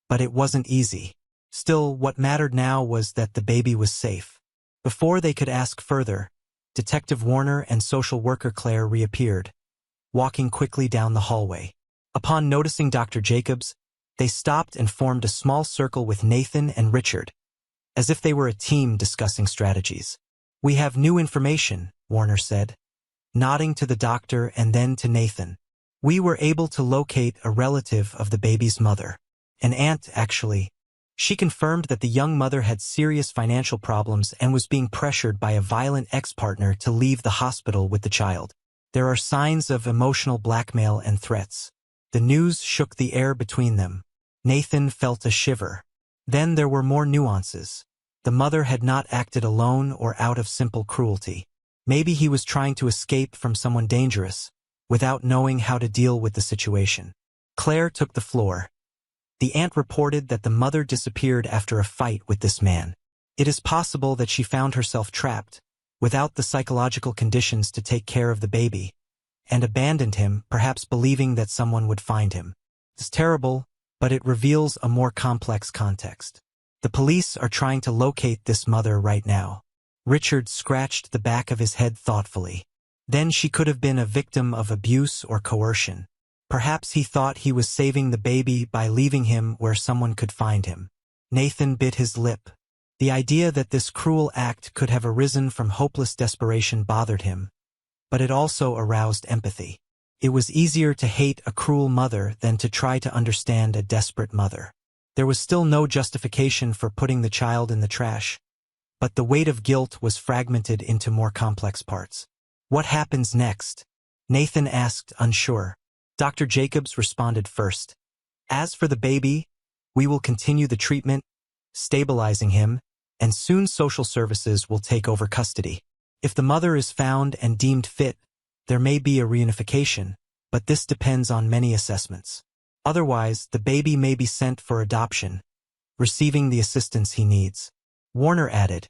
but it wasn't easy. Still, what mattered now was that the baby was safe. Before they could ask further, Detective Warner and social worker Claire reappeared, walking quickly down the hallway. Upon noticing Dr. Jacobs, they stopped and formed a small circle with Nathan and Richard, as if they were a team discussing strategies. "We have new information," Warner said, nodding to the doctor and then to Nathan. "We were able to locate a relative of the baby's mother. An aunt, actually. She confirmed that the young mother had serious financial problems and was being pressured by a violent ex-partner to leave the hospital with the child. There are signs of emotional blackmail and threats." The news shook the air between them. Nathan felt a shiver. Then there were more nuances. The mother had not acted alone or out of simple cruelty. Maybe he was trying to escape from someone dangerous, without knowing how to deal with the situation. Claire took the floor. The aunt reported that the mother disappeared after a fight with this man. It is possible that she found herself trapped, without the psychological conditions to take care of the baby, and abandoned him, perhaps believing that someone would find him. It's terrible, but it reveals a more complex context. The police are trying to locate this mother right now. Richard scratched the back of his head thoughtfully. Then she could have been a victim of abuse or coercion. Perhaps he thought he was saving the baby by leaving him where someone could find him. Nathan bit his lip. The idea that this cruel act could have arisen from hopeless desperation bothered him, but it also aroused empathy. It was easier to hate a cruel mother than to try to understand a desperate mother. There was still no justification for putting the child in the trash, but the weight of guilt was fragmented into more complex parts. "What happens next?" Nathan asked, unsure. Dr. Jacobs responded first. "As for the baby, we will continue the treatment, stabilizing him, and soon social services will take over custody. If the mother is found and deemed fit, there may be a reunification, but this depends on many assessments. Otherwise, the baby may be sent for adoption, receiving the assistance he needs." Warner added,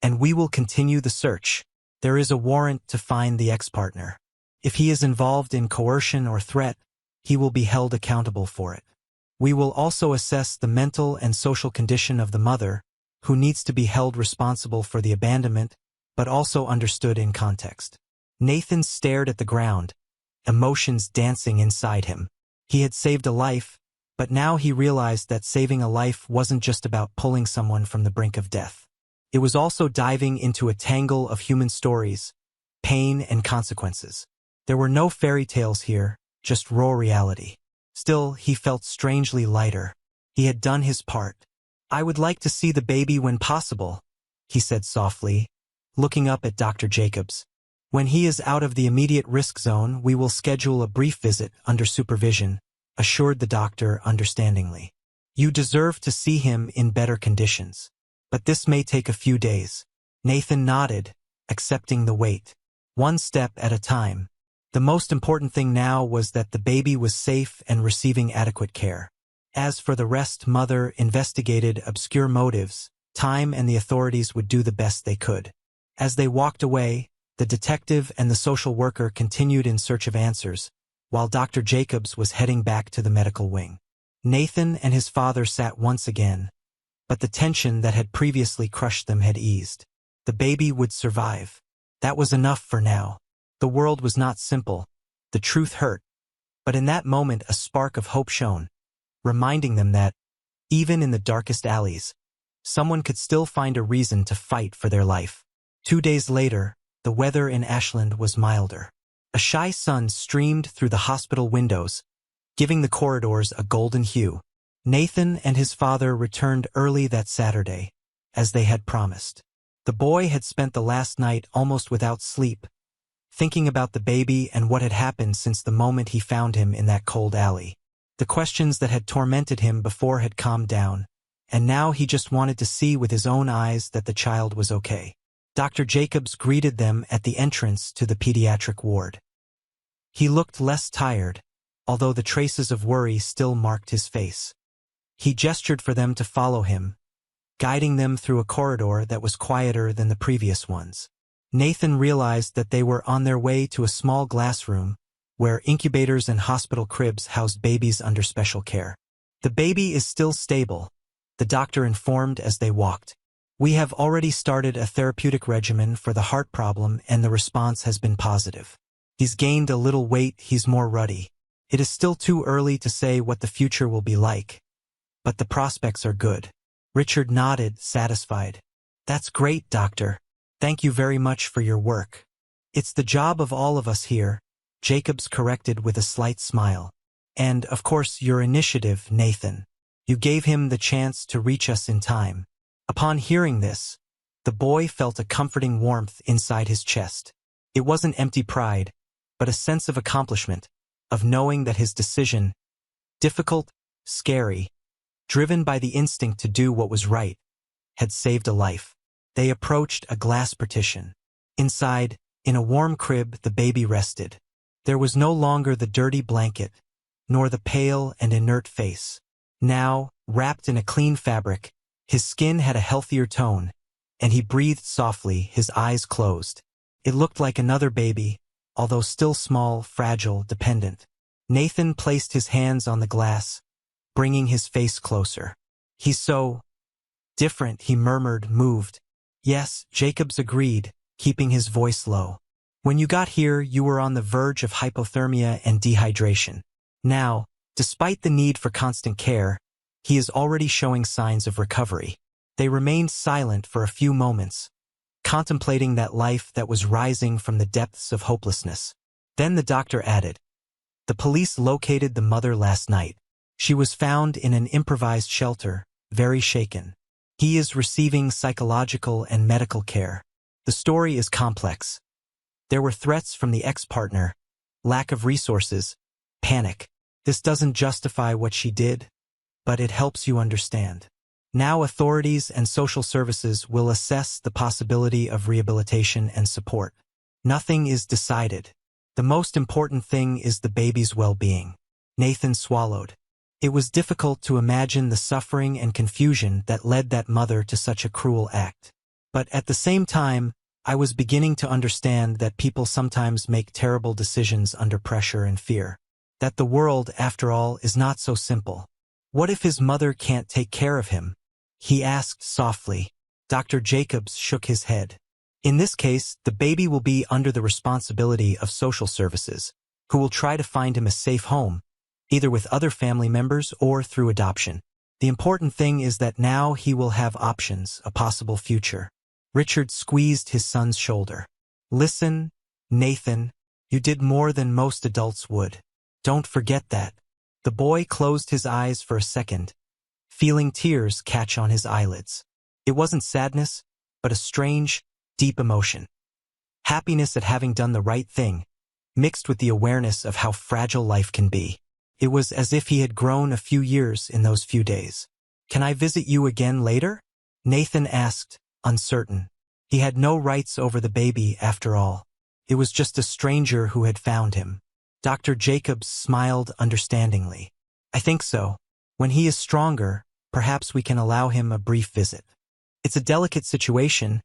"And we will continue the search. There is a warrant to find the ex-partner. If he is involved in coercion or threat, he will be held accountable for it. We will also assess the mental and social condition of the mother, who needs to be held responsible for the abandonment, but also understood in context." Nathan stared at the ground, emotions dancing inside him. He had saved a life, but now he realized that saving a life wasn't just about pulling someone from the brink of death. It was also diving into a tangle of human stories, pain and consequences. There were no fairy tales here, just raw reality. Still, he felt strangely lighter. He had done his part. "I would like to see the baby when possible," he said softly, looking up at Dr. Jacobs. "When he is out of the immediate risk zone, we will schedule a brief visit under supervision," assured the doctor understandingly. "You deserve to see him in better conditions. But this may take a few days." Nathan nodded, accepting the wait. One step at a time. The most important thing now was that the baby was safe and receiving adequate care. As for the rest, mother investigated obscure motives. Time and the authorities would do the best they could. As they walked away, the detective and the social worker continued in search of answers, while Dr. Jacobs was heading back to the medical wing. Nathan and his father sat once again, but the tension that had previously crushed them had eased. The baby would survive. That was enough for now. The world was not simple. The truth hurt. But in that moment a spark of hope shone, reminding them that, even in the darkest alleys, someone could still find a reason to fight for their life. 2 days later, the weather in Ashland was milder. A shy sun streamed through the hospital windows, giving the corridors a golden hue. Nathan and his father returned early that Saturday, as they had promised. The boy had spent the last night almost without sleep, thinking about the baby and what had happened since the moment he found him in that cold alley. The questions that had tormented him before had calmed down, and now he just wanted to see with his own eyes that the child was okay. Dr. Jacobs greeted them at the entrance to the pediatric ward. He looked less tired, although the traces of worry still marked his face. He gestured for them to follow him, guiding them through a corridor that was quieter than the previous ones. Nathan realized that they were on their way to a small glass room where incubators and hospital cribs housed babies under special care. The baby is still stable, the doctor informed as they walked. We have already started a therapeutic regimen for the heart problem and the response has been positive. He's gained a little weight, he's more ruddy. It is still too early to say what the future will be like, but the prospects are good. Richard nodded, satisfied. That's great, doctor. Thank you very much for your work. It's the job of all of us here, Jacobs corrected with a slight smile. And, of course, your initiative, Nathan. You gave him the chance to reach us in time. Upon hearing this, the boy felt a comforting warmth inside his chest. It wasn't empty pride, but a sense of accomplishment, of knowing that his decision, difficult, scary, driven by the instinct to do what was right, had saved a life. They approached a glass partition. Inside, in a warm crib, the baby rested. There was no longer the dirty blanket, nor the pale and inert face. Now, wrapped in a clean fabric, his skin had a healthier tone, and he breathed softly, his eyes closed. It looked like another baby, although still small, fragile, dependent. Nathan placed his hands on the glass, bringing his face closer. He's so different, he murmured, moved. Yes, Jacobs agreed, keeping his voice low. When you got here, you were on the verge of hypothermia and dehydration. Now, despite the need for constant care, he is already showing signs of recovery. They remained silent for a few moments, contemplating that life that was rising from the depths of hopelessness. Then the doctor added, "The police located the mother last night. She was found in an improvised shelter, very shaken. He is receiving psychological and medical care. The story is complex. There were threats from the ex-partner, lack of resources, panic. This doesn't justify what she did, but it helps you understand. Now authorities and social services will assess the possibility of rehabilitation and support. Nothing is decided. The most important thing is the baby's well-being." Nathan swallowed. It was difficult to imagine the suffering and confusion that led that mother to such a cruel act. But at the same time, I was beginning to understand that people sometimes make terrible decisions under pressure and fear. That the world, after all, is not so simple. What if his mother can't take care of him? He asked softly. Dr. Jacobs shook his head. In this case, the baby will be under the responsibility of social services, who will try to find him a safe home, either with other family members or through adoption. The important thing is that now he will have options, a possible future. Richard squeezed his son's shoulder. Listen, Nathan, you did more than most adults would. Don't forget that. The boy closed his eyes for a second, feeling tears catch on his eyelids. It wasn't sadness, but a strange, deep emotion. Happiness at having done the right thing, mixed with the awareness of how fragile life can be. It was as if he had grown a few years in those few days. Can I visit you again later? Nathan asked, uncertain. He had no rights over the baby after all. It was just a stranger who had found him. Dr. Jacobs smiled understandingly. I think so. When he is stronger, perhaps we can allow him a brief visit. It's a delicate situation,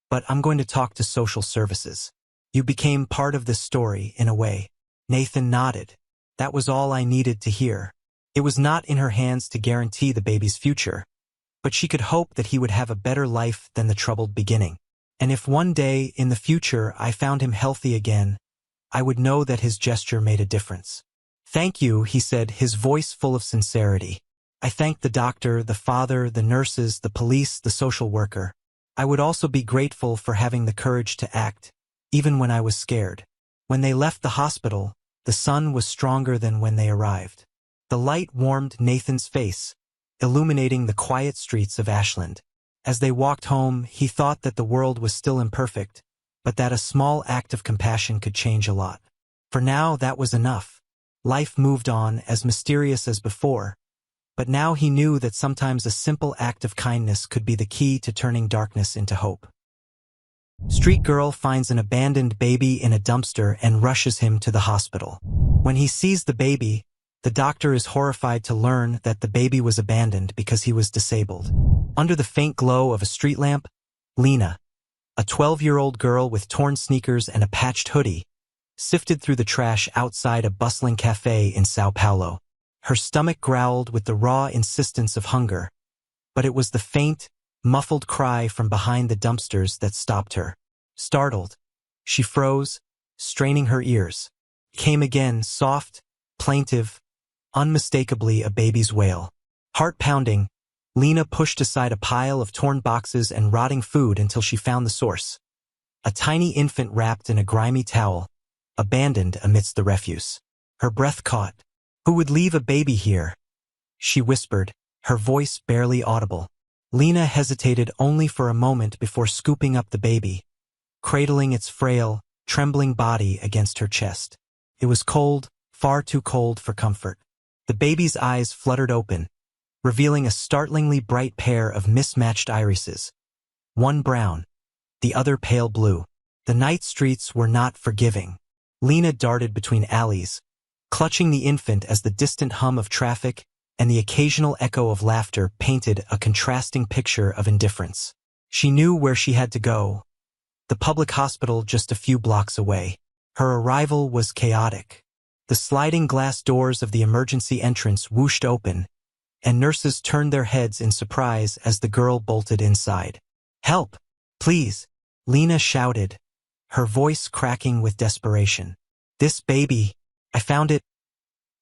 but I'm going to talk to social services. You became part of this story, in a way. Nathan nodded. That was all I needed to hear. It was not in her hands to guarantee the baby's future, but she could hope that he would have a better life than the troubled beginning. And if one day, in the future, I found him healthy again, I would know that his gesture made a difference. Thank you, he said, his voice full of sincerity. I thanked the doctor, the father, the nurses, the police, the social worker. I would also be grateful for having the courage to act, even when I was scared. When they left the hospital, the sun was stronger than when they arrived. The light warmed Nathan's face, illuminating the quiet streets of Ashland. As they walked home, he thought that the world was still imperfect, but that a small act of compassion could change a lot. For now, that was enough. Life moved on, as mysterious as before, but now he knew that sometimes a simple act of kindness could be the key to turning darkness into hope. Street girl finds an abandoned baby in a dumpster and rushes him to the hospital. When he sees the baby, the doctor is horrified to learn that the baby was abandoned because he was disabled. Under the faint glow of a street lamp, Lena, A 12-year-old girl with torn sneakers and a patched hoodie sifted through the trash outside a bustling cafe in Sao Paulo. Her stomach growled with the raw insistence of hunger, but it was the faint, muffled cry from behind the dumpsters that stopped her. Startled, she froze, straining her ears. It came again, soft, plaintive, unmistakably a baby's wail. Heart-pounding, Lena pushed aside a pile of torn boxes and rotting food until she found the source. A tiny infant wrapped in a grimy towel, abandoned amidst the refuse. Her breath caught. "Who would leave a baby here?" she whispered, her voice barely audible. Lena hesitated only for a moment before scooping up the baby, cradling its frail, trembling body against her chest. It was cold, far too cold for comfort. The baby's eyes fluttered open, revealing a startlingly bright pair of mismatched irises. One brown, the other pale blue. The night streets were not forgiving. Lena darted between alleys, clutching the infant as the distant hum of traffic and the occasional echo of laughter painted a contrasting picture of indifference. She knew where she had to go, the public hospital just a few blocks away. Her arrival was chaotic. The sliding glass doors of the emergency entrance whooshed open, and nurses turned their heads in surprise as the girl bolted inside. "Help! Please!" Lena shouted, her voice cracking with desperation. "This baby, I found it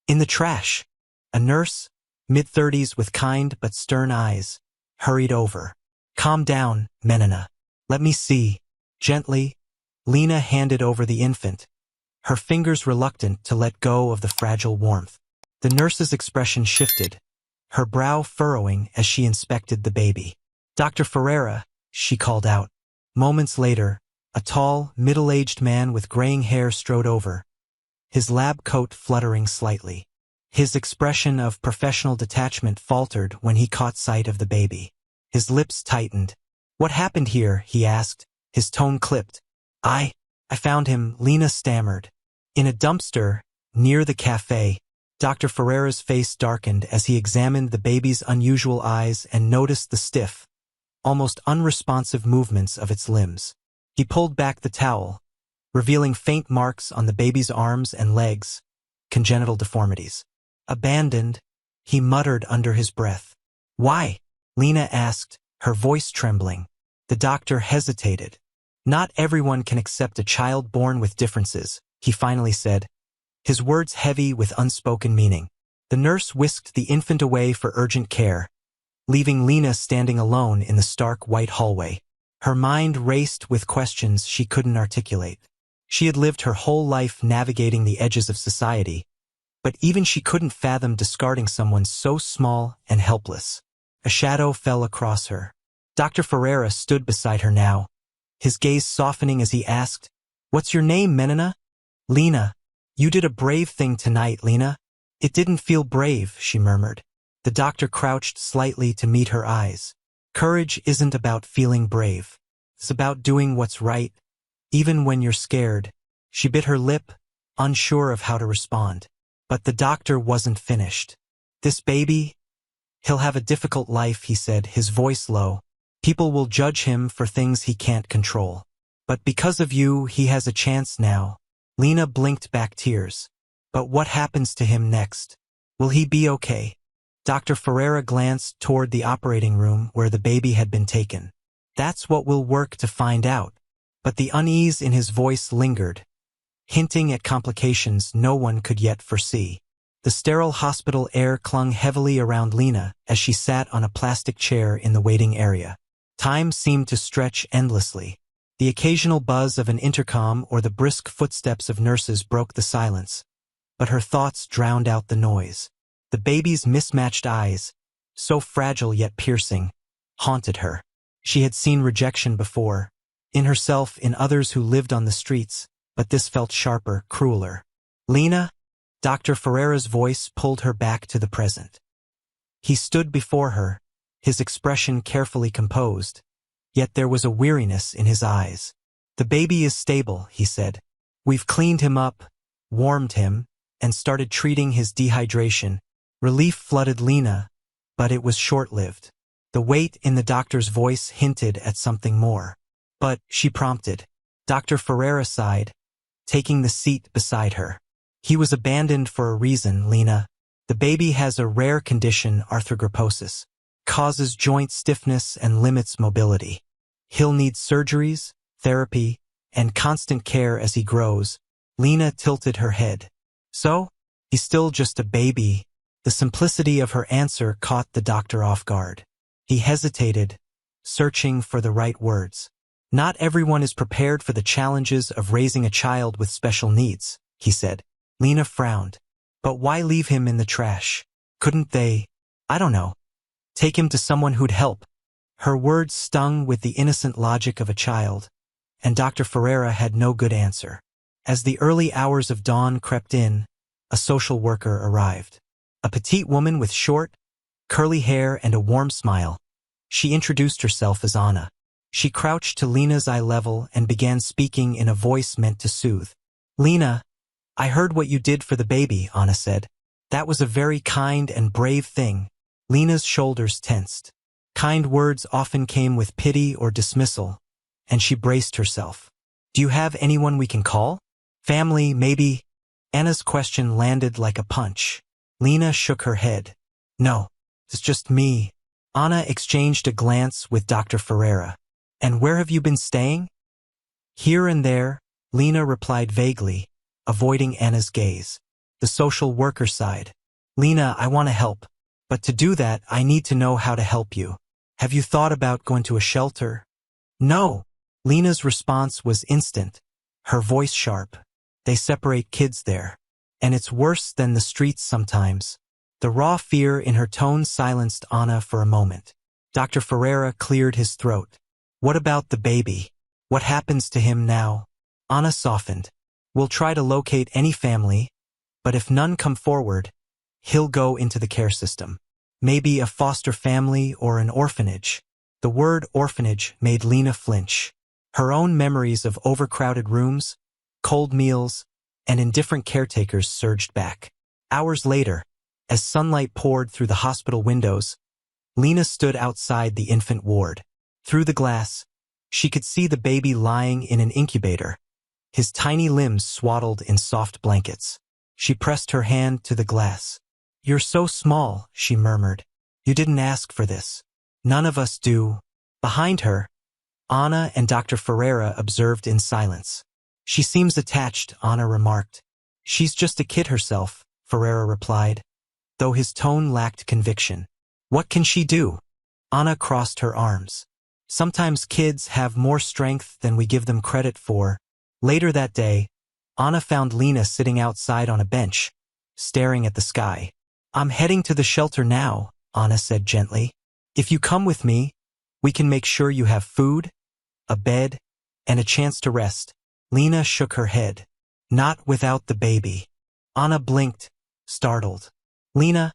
in the trash." A nurse, mid-30s with kind but stern eyes, hurried over. "Calm down, Menina. Let me see." Gently, Lena handed over the infant, her fingers reluctant to let go of the fragile warmth. The nurse's expression shifted, her brow furrowing as she inspected the baby. "Dr. Ferreira," she called out. Moments later, a tall, middle-aged man with graying hair strode over, his lab coat fluttering slightly. His expression of professional detachment faltered when he caught sight of the baby. His lips tightened. "What happened here?" he asked, his tone clipped. I found him," Lena stammered. "In a dumpster, near the cafe." Dr. Ferreira's face darkened as he examined the baby's unusual eyes and noticed the stiff, almost unresponsive movements of its limbs. He pulled back the towel, revealing faint marks on the baby's arms and legs, congenital deformities. "Abandoned," he muttered under his breath. "Why?" Lena asked, her voice trembling. The doctor hesitated. "Not everyone can accept a child born with differences," he finally said, his words heavy with unspoken meaning. The nurse whisked the infant away for urgent care, leaving Lena standing alone in the stark white hallway. Her mind raced with questions she couldn't articulate. She had lived her whole life navigating the edges of society, but even she couldn't fathom discarding someone so small and helpless. A shadow fell across her. Dr. Ferreira stood beside her now, his gaze softening as he asked, "What's your name, Menina?" "Lena. You did a brave thing tonight, Lena." "It didn't feel brave," she murmured. The doctor crouched slightly to meet her eyes. "Courage isn't about feeling brave. It's about doing what's right, even when you're scared." She bit her lip, unsure of how to respond. But the doctor wasn't finished. "This baby, he'll have a difficult life," he said, his voice low. "People will judge him for things he can't control. But because of you, he has a chance now." Lena blinked back tears. "But what happens to him next? Will he be okay?" Dr. Ferreira glanced toward the operating room where the baby had been taken. "That's what we'll work to find out." But the unease in his voice lingered, hinting at complications no one could yet foresee. The sterile hospital air clung heavily around Lena as she sat on a plastic chair in the waiting area. Time seemed to stretch endlessly. The occasional buzz of an intercom or the brisk footsteps of nurses broke the silence, but her thoughts drowned out the noise. The baby's mismatched eyes, so fragile yet piercing, haunted her. She had seen rejection before, in herself, in others who lived on the streets, but this felt sharper, crueler. "Lena?" Dr. Ferreira's voice pulled her back to the present. He stood before her, his expression carefully composed, yet there was a weariness in his eyes. "The baby is stable," he said. "We've cleaned him up, warmed him, and started treating his dehydration." Relief flooded Lena, but it was short-lived. The weight in the doctor's voice hinted at something more. But, she prompted. Dr. Ferreira sighed, taking the seat beside her. He was abandoned for a reason, Lena. The baby has a rare condition, arthrogryposis. Causes joint stiffness and limits mobility. He'll need surgeries, therapy, and constant care as he grows. Lena tilted her head. So? He's still just a baby. The simplicity of her answer caught the doctor off guard. He hesitated, searching for the right words. Not everyone is prepared for the challenges of raising a child with special needs, he said. Lena frowned. But why leave him in the trash? Couldn't they, I don't know, take him to someone who'd help? Her words stung with the innocent logic of a child, and Dr. Ferreira had no good answer. As the early hours of dawn crept in, a social worker arrived. A petite woman with short, curly hair and a warm smile. She introduced herself as Anna. She crouched to Lena's eye level and began speaking in a voice meant to soothe. Lena, I heard what you did for the baby, Anna said. That was a very kind and brave thing. Lena's shoulders tensed. Kind words often came with pity or dismissal, and she braced herself. Do you have anyone we can call? Family, maybe? Anna's question landed like a punch. Lena shook her head. No, it's just me. Anna exchanged a glance with Dr. Ferreira. And where have you been staying? Here and there, Lena replied vaguely, avoiding Anna's gaze. The social worker sighed. Lena, I want to help. But to do that, I need to know how to help you. Have you thought about going to a shelter? No. Lena's response was instant, her voice sharp. They separate kids there. And it's worse than the streets sometimes. The raw fear in her tone silenced Anna for a moment. Dr. Ferreira cleared his throat. What about the baby? What happens to him now? Anna softened. We'll try to locate any family, but if none come forward, he'll go into the care system. Maybe a foster family or an orphanage. The word orphanage made Lena flinch. Her own memories of overcrowded rooms, cold meals, and indifferent caretakers surged back. Hours later, as sunlight poured through the hospital windows, Lena stood outside the infant ward. Through the glass, she could see the baby lying in an incubator, his tiny limbs swaddled in soft blankets. She pressed her hand to the glass. You're so small, she murmured. You didn't ask for this. None of us do. Behind her, Anna and Dr. Ferreira observed in silence. She seems attached, Anna remarked. She's just a kid herself, Ferreira replied, though his tone lacked conviction. What can she do? Anna crossed her arms. Sometimes kids have more strength than we give them credit for. Later that day, Anna found Lena sitting outside on a bench, staring at the sky. I'm heading to the shelter now, Anna said gently. If you come with me, we can make sure you have food, a bed, and a chance to rest. Lena shook her head. Not without the baby. Anna blinked, startled. Lena,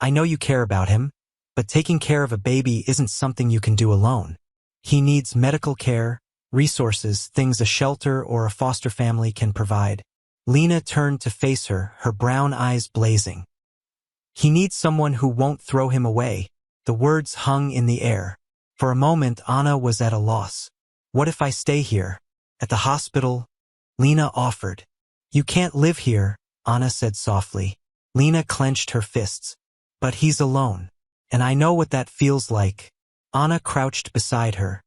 I know you care about him, but taking care of a baby isn't something you can do alone. He needs medical care, resources, things a shelter or a foster family can provide. Lena turned to face her, her brown eyes blazing. He needs someone who won't throw him away. The words hung in the air. For a moment, Anna was at a loss. What if I stay here? At the hospital? Lena offered. You can't live here, Anna said softly. Lena clenched her fists. But he's alone. And I know what that feels like. Anna crouched beside her,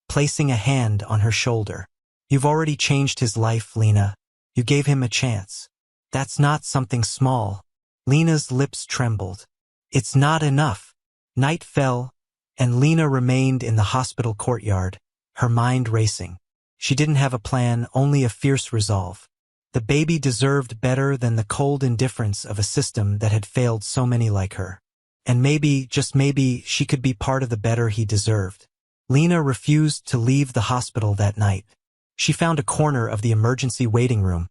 placing a hand on her shoulder. You've already changed his life, Lena. You gave him a chance. That's not something small. Lena's lips trembled. It's not enough. Night fell, and Lena remained in the hospital courtyard, her mind racing. She didn't have a plan, only a fierce resolve. The baby deserved better than the cold indifference of a system that had failed so many like her. And maybe, just maybe, she could be part of the better he deserved. Lena refused to leave the hospital that night. She found a corner of the emergency waiting room,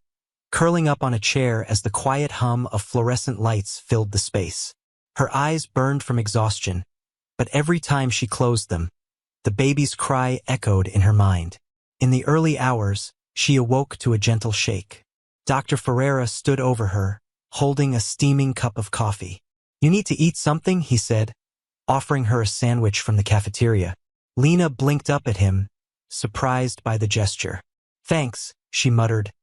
curling up on a chair as the quiet hum of fluorescent lights filled the space. Her eyes burned from exhaustion, but every time she closed them, the baby's cry echoed in her mind. In the early hours, she awoke to a gentle shake. Dr. Ferreira stood over her, holding a steaming cup of coffee. You need to eat something, he said, offering her a sandwich from the cafeteria. Lena blinked up at him, surprised by the gesture. "Thanks," she muttered,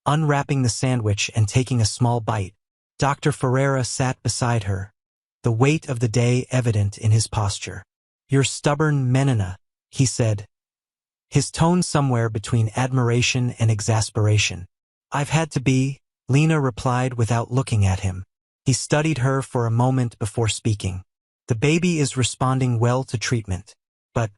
unwrapping the sandwich and taking a small bite. Dr. Ferreira sat beside her, the weight of the day evident in his posture. "You're stubborn, Menina," he said, his tone somewhere between admiration and exasperation. "I've had to be," Lena replied without looking at him. He studied her for a moment before speaking. "The baby is responding well to treatment. But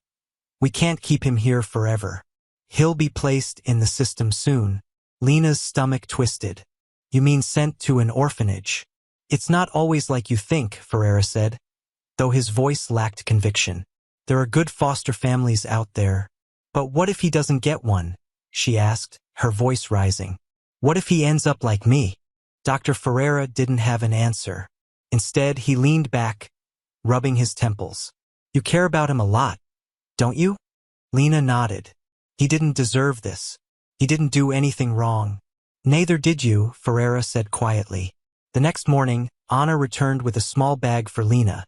we can't keep him here forever. He'll be placed in the system soon." Lena's stomach twisted. "You mean sent to an orphanage?" "It's not always like you think," Ferreira said, though his voice lacked conviction. "There are good foster families out there." "But what if he doesn't get one?" she asked, her voice rising. "What if he ends up like me?" Dr. Ferreira didn't have an answer. Instead, he leaned back, rubbing his temples. "You care about him a lot, don't you?" Lena nodded. "He didn't deserve this. He didn't do anything wrong." "Neither did you," Ferreira said quietly. The next morning, Anna returned with a small bag for Lena,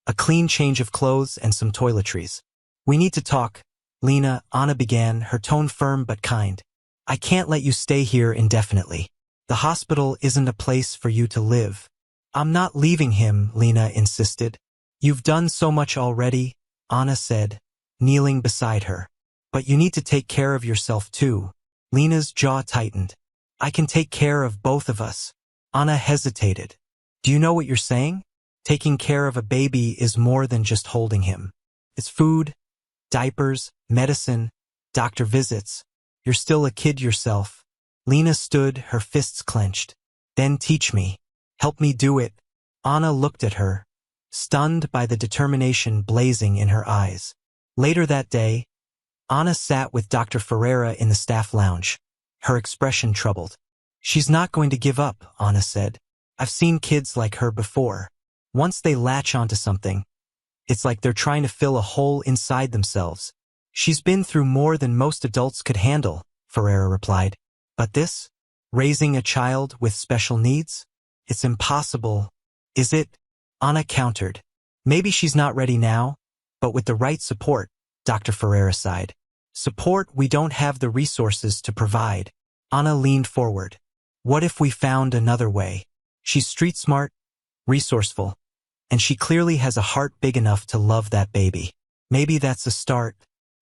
a clean change of clothes and some toiletries. "We need to talk, Lena," Anna began, her tone firm but kind. "I can't let you stay here indefinitely. The hospital isn't a place for you to live." "I'm not leaving him," Lena insisted. "You've done so much already," Anna said, kneeling beside her. "But you need to take care of yourself too." Lena's jaw tightened. "I can take care of both of us." Anna hesitated. "Do you know what you're saying? Taking care of a baby is more than just holding him. It's food, diapers, medicine, doctor visits. You're still a kid yourself." Lena stood, her fists clenched. "Then teach me. Help me do it." Anna looked at her, stunned by the determination blazing in her eyes. Later that day, Anna sat with Dr. Ferreira in the staff lounge, her expression troubled. "She's not going to give up," Anna said. "I've seen kids like her before. Once they latch onto something, it's like they're trying to fill a hole inside themselves." "She's been through more than most adults could handle," Ferreira replied. "But this? Raising a child with special needs? It's impossible, is it?" Anna countered. "Maybe she's not ready now, but with the right support," Dr. Ferreira sighed. "Support we don't have the resources to provide." Anna leaned forward. "What if we found another way? She's street smart, resourceful, and she clearly has a heart big enough to love that baby. Maybe that's a start."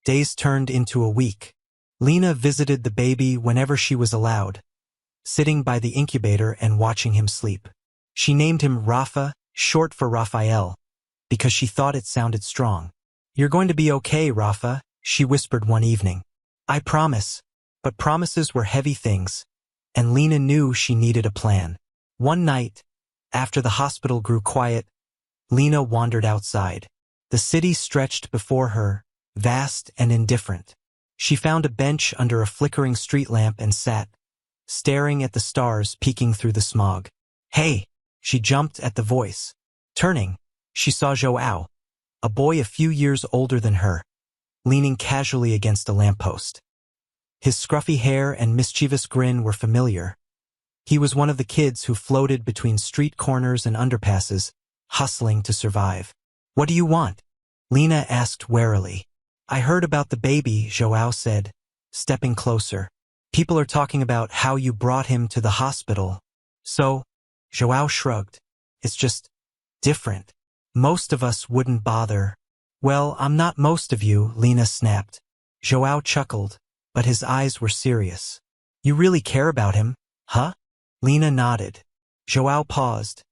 Days turned into a week. Lena visited the baby whenever she was allowed, sitting by the incubator and watching him sleep. She named him Rafa, short for Raphael, because she thought it sounded strong. "You're going to be okay, Rafa," she whispered one evening. "I promise." But promises were heavy things, and Lena knew she needed a plan. One night, after the hospital grew quiet, Lena wandered outside. The city stretched before her, vast and indifferent. She found a bench under a flickering street lamp and sat, staring at the stars peeking through the smog. "Hey!" She jumped at the voice. Turning, she saw João, a boy a few years older than her, leaning casually against a lamppost. His scruffy hair and mischievous grin were familiar. He was one of the kids who floated between street corners and underpasses, hustling to survive. "What do you want?" Lena asked warily. "I heard about the baby," João said, stepping closer. "People are talking about how you brought him to the hospital." "So?" João shrugged. "It's just different. Most of us wouldn't bother." "Well, I'm not most of you," Lena snapped. João chuckled, but his eyes were serious. "You really care about him, huh?" Lena nodded. João paused,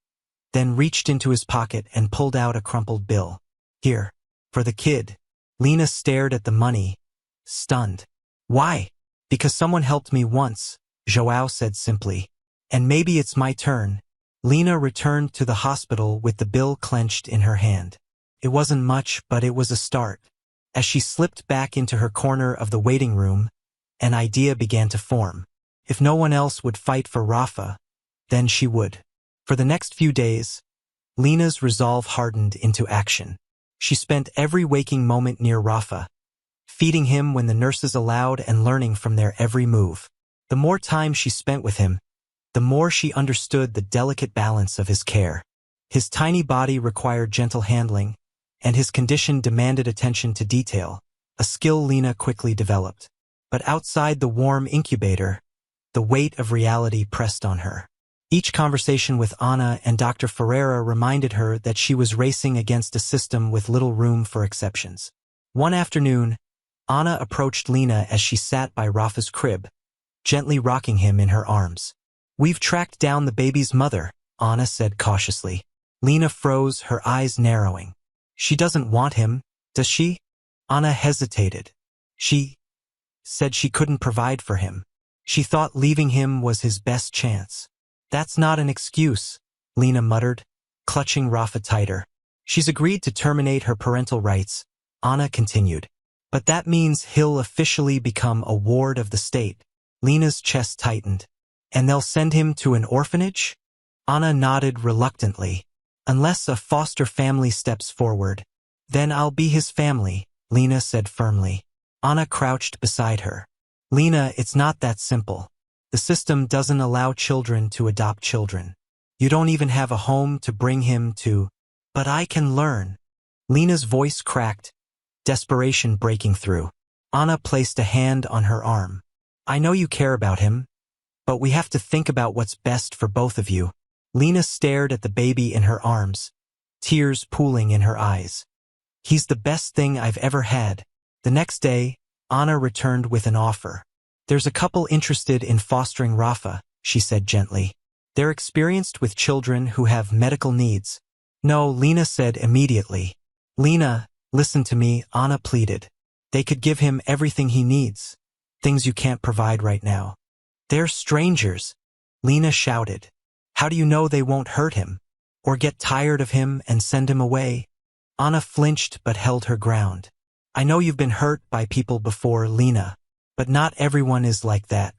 then reached into his pocket and pulled out a crumpled bill. "Here, for the kid." Lena stared at the money, stunned. "Why?" "Because someone helped me once," João said simply. "And maybe it's my turn." Lena returned to the hospital with the bill clenched in her hand. It wasn't much, but it was a start. As she slipped back into her corner of the waiting room, an idea began to form. If no one else would fight for Rafa, then she would. For the next few days, Lena's resolve hardened into action. She spent every waking moment near Rafa, feeding him when the nurses allowed and learning from their every move. The more time she spent with him, the more she understood the delicate balance of his care. His tiny body required gentle handling, and his condition demanded attention to detail, a skill Lena quickly developed. But outside the warm incubator, the weight of reality pressed on her. Each conversation with Anna and Dr. Ferreira reminded her that she was racing against a system with little room for exceptions. One afternoon, Anna approached Lena as she sat by Rafa's crib, gently rocking him in her arms. "We've tracked down the baby's mother," Anna said cautiously. Lena froze, her eyes narrowing. "She doesn't want him, does she?" Anna hesitated. "She said she couldn't provide for him. She thought leaving him was his best chance." "That's not an excuse," Lena muttered, clutching Rafa tighter. "She's agreed to terminate her parental rights," Anna continued. "But that means he'll officially become a ward of the state." Lena's chest tightened. "And they'll send him to an orphanage?" Anna nodded reluctantly. "Unless a foster family steps forward. Then I'll be his family," Lena said firmly. Anna crouched beside her. "Lena, it's not that simple. The system doesn't allow children to adopt children. You don't even have a home to bring him to." "But I can learn." Lena's voice cracked, desperation breaking through. Anna placed a hand on her arm. "I know you care about him, but we have to think about what's best for both of you." Lena stared at the baby in her arms, tears pooling in her eyes. "He's the best thing I've ever had." The next day, Anna returned with an offer. "There's a couple interested in fostering Rafa," she said gently. "They're experienced with children who have medical needs." "No," Lena said immediately. "Lena, listen to me," Anna pleaded. "They could give him everything he needs. Things you can't provide right now." "They're strangers," Lena shouted. "How do you know they won't hurt him? Or get tired of him and send him away?" Anna flinched but held her ground. "I know you've been hurt by people before, Lena. But not everyone is like that.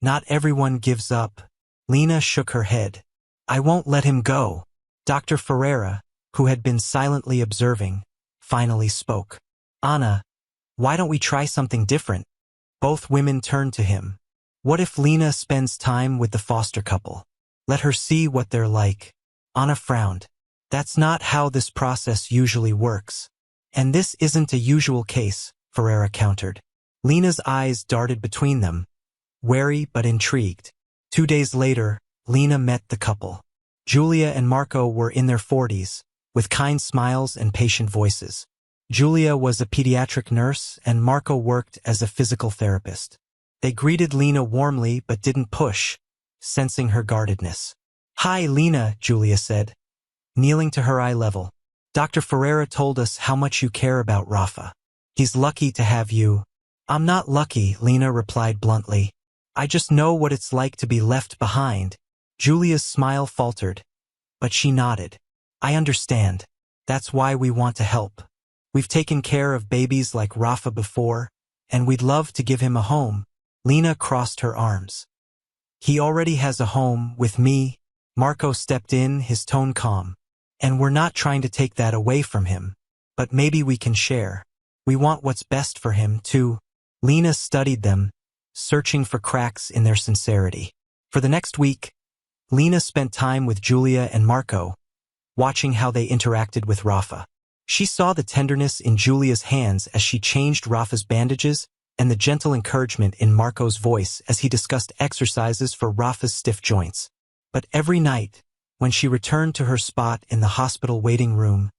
Not everyone gives up." Lena shook her head. "I won't let him go." Dr. Ferreira, who had been silently observing, finally spoke. "Anna, why don't we try something different?" Both women turned to him. "What if Lena spends time with the foster couple? Let her see what they're like." Anna frowned. "That's not how this process usually works." "And this isn't a usual case," Ferreira countered. Lena's eyes darted between them, wary but intrigued. 2 days later, Lena met the couple. Julia and Marco were in their 40s, with kind smiles and patient voices. Julia was a pediatric nurse and Marco worked as a physical therapist. They greeted Lena warmly but didn't push, sensing her guardedness. "Hi, Lena," Julia said, kneeling to her eye level. "Dr. Ferreira told us how much you care about Rafa. He's lucky to have you." "I'm not lucky," Lena replied bluntly. "I just know what it's like to be left behind." Julia's smile faltered, but she nodded. "I understand. That's why we want to help. We've taken care of babies like Rafa before, and we'd love to give him a home." Lena crossed her arms. "He already has a home with me." Marco stepped in, his tone calm. "And we're not trying to take that away from him. But maybe we can share. We want what's best for him, too." Lena studied them, searching for cracks in their sincerity. For the next week, Lena spent time with Julia and Marco, watching how they interacted with Rafa. She saw the tenderness in Julia's hands as she changed Rafa's bandages and the gentle encouragement in Marco's voice as he discussed exercises for Rafa's stiff joints. But every night, when she returned to her spot in the hospital waiting room,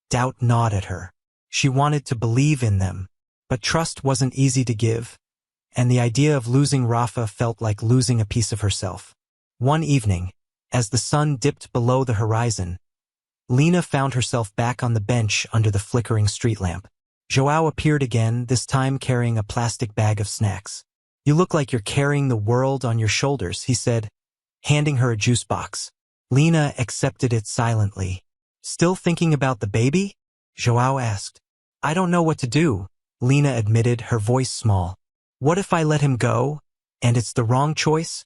doubt gnawed at her. She wanted to believe in them, but trust wasn't easy to give, and the idea of losing Rafa felt like losing a piece of herself. One evening, as the sun dipped below the horizon, Lena found herself back on the bench under the flickering street lamp. João appeared again, this time carrying a plastic bag of snacks. "You look like you're carrying the world on your shoulders," he said, handing her a juice box. Lena accepted it silently. "Still thinking about the baby?" João asked. "I don't know what to do," Lena admitted, her voice small. "What if I let him go, and it's the wrong choice?"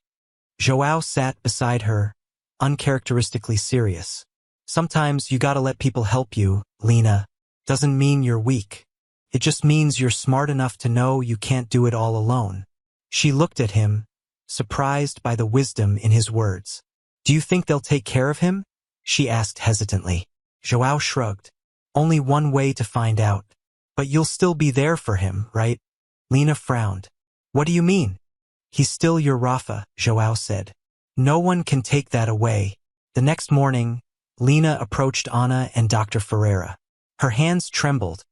João sat beside her, uncharacteristically serious. "Sometimes you gotta let people help you, Lena. Doesn't mean you're weak. It just means you're smart enough to know you can't do it all alone." She looked at him, surprised by the wisdom in his words. "Do you think they'll take care of him?" she asked hesitantly. João shrugged. "Only one way to find out. But you'll still be there for him, right? Lena frowned. What do you mean? He's still your Rafa, Joao said. No one can take that away. The next morning, Lena approached Anna and Dr. Ferreira. Her hands trembled,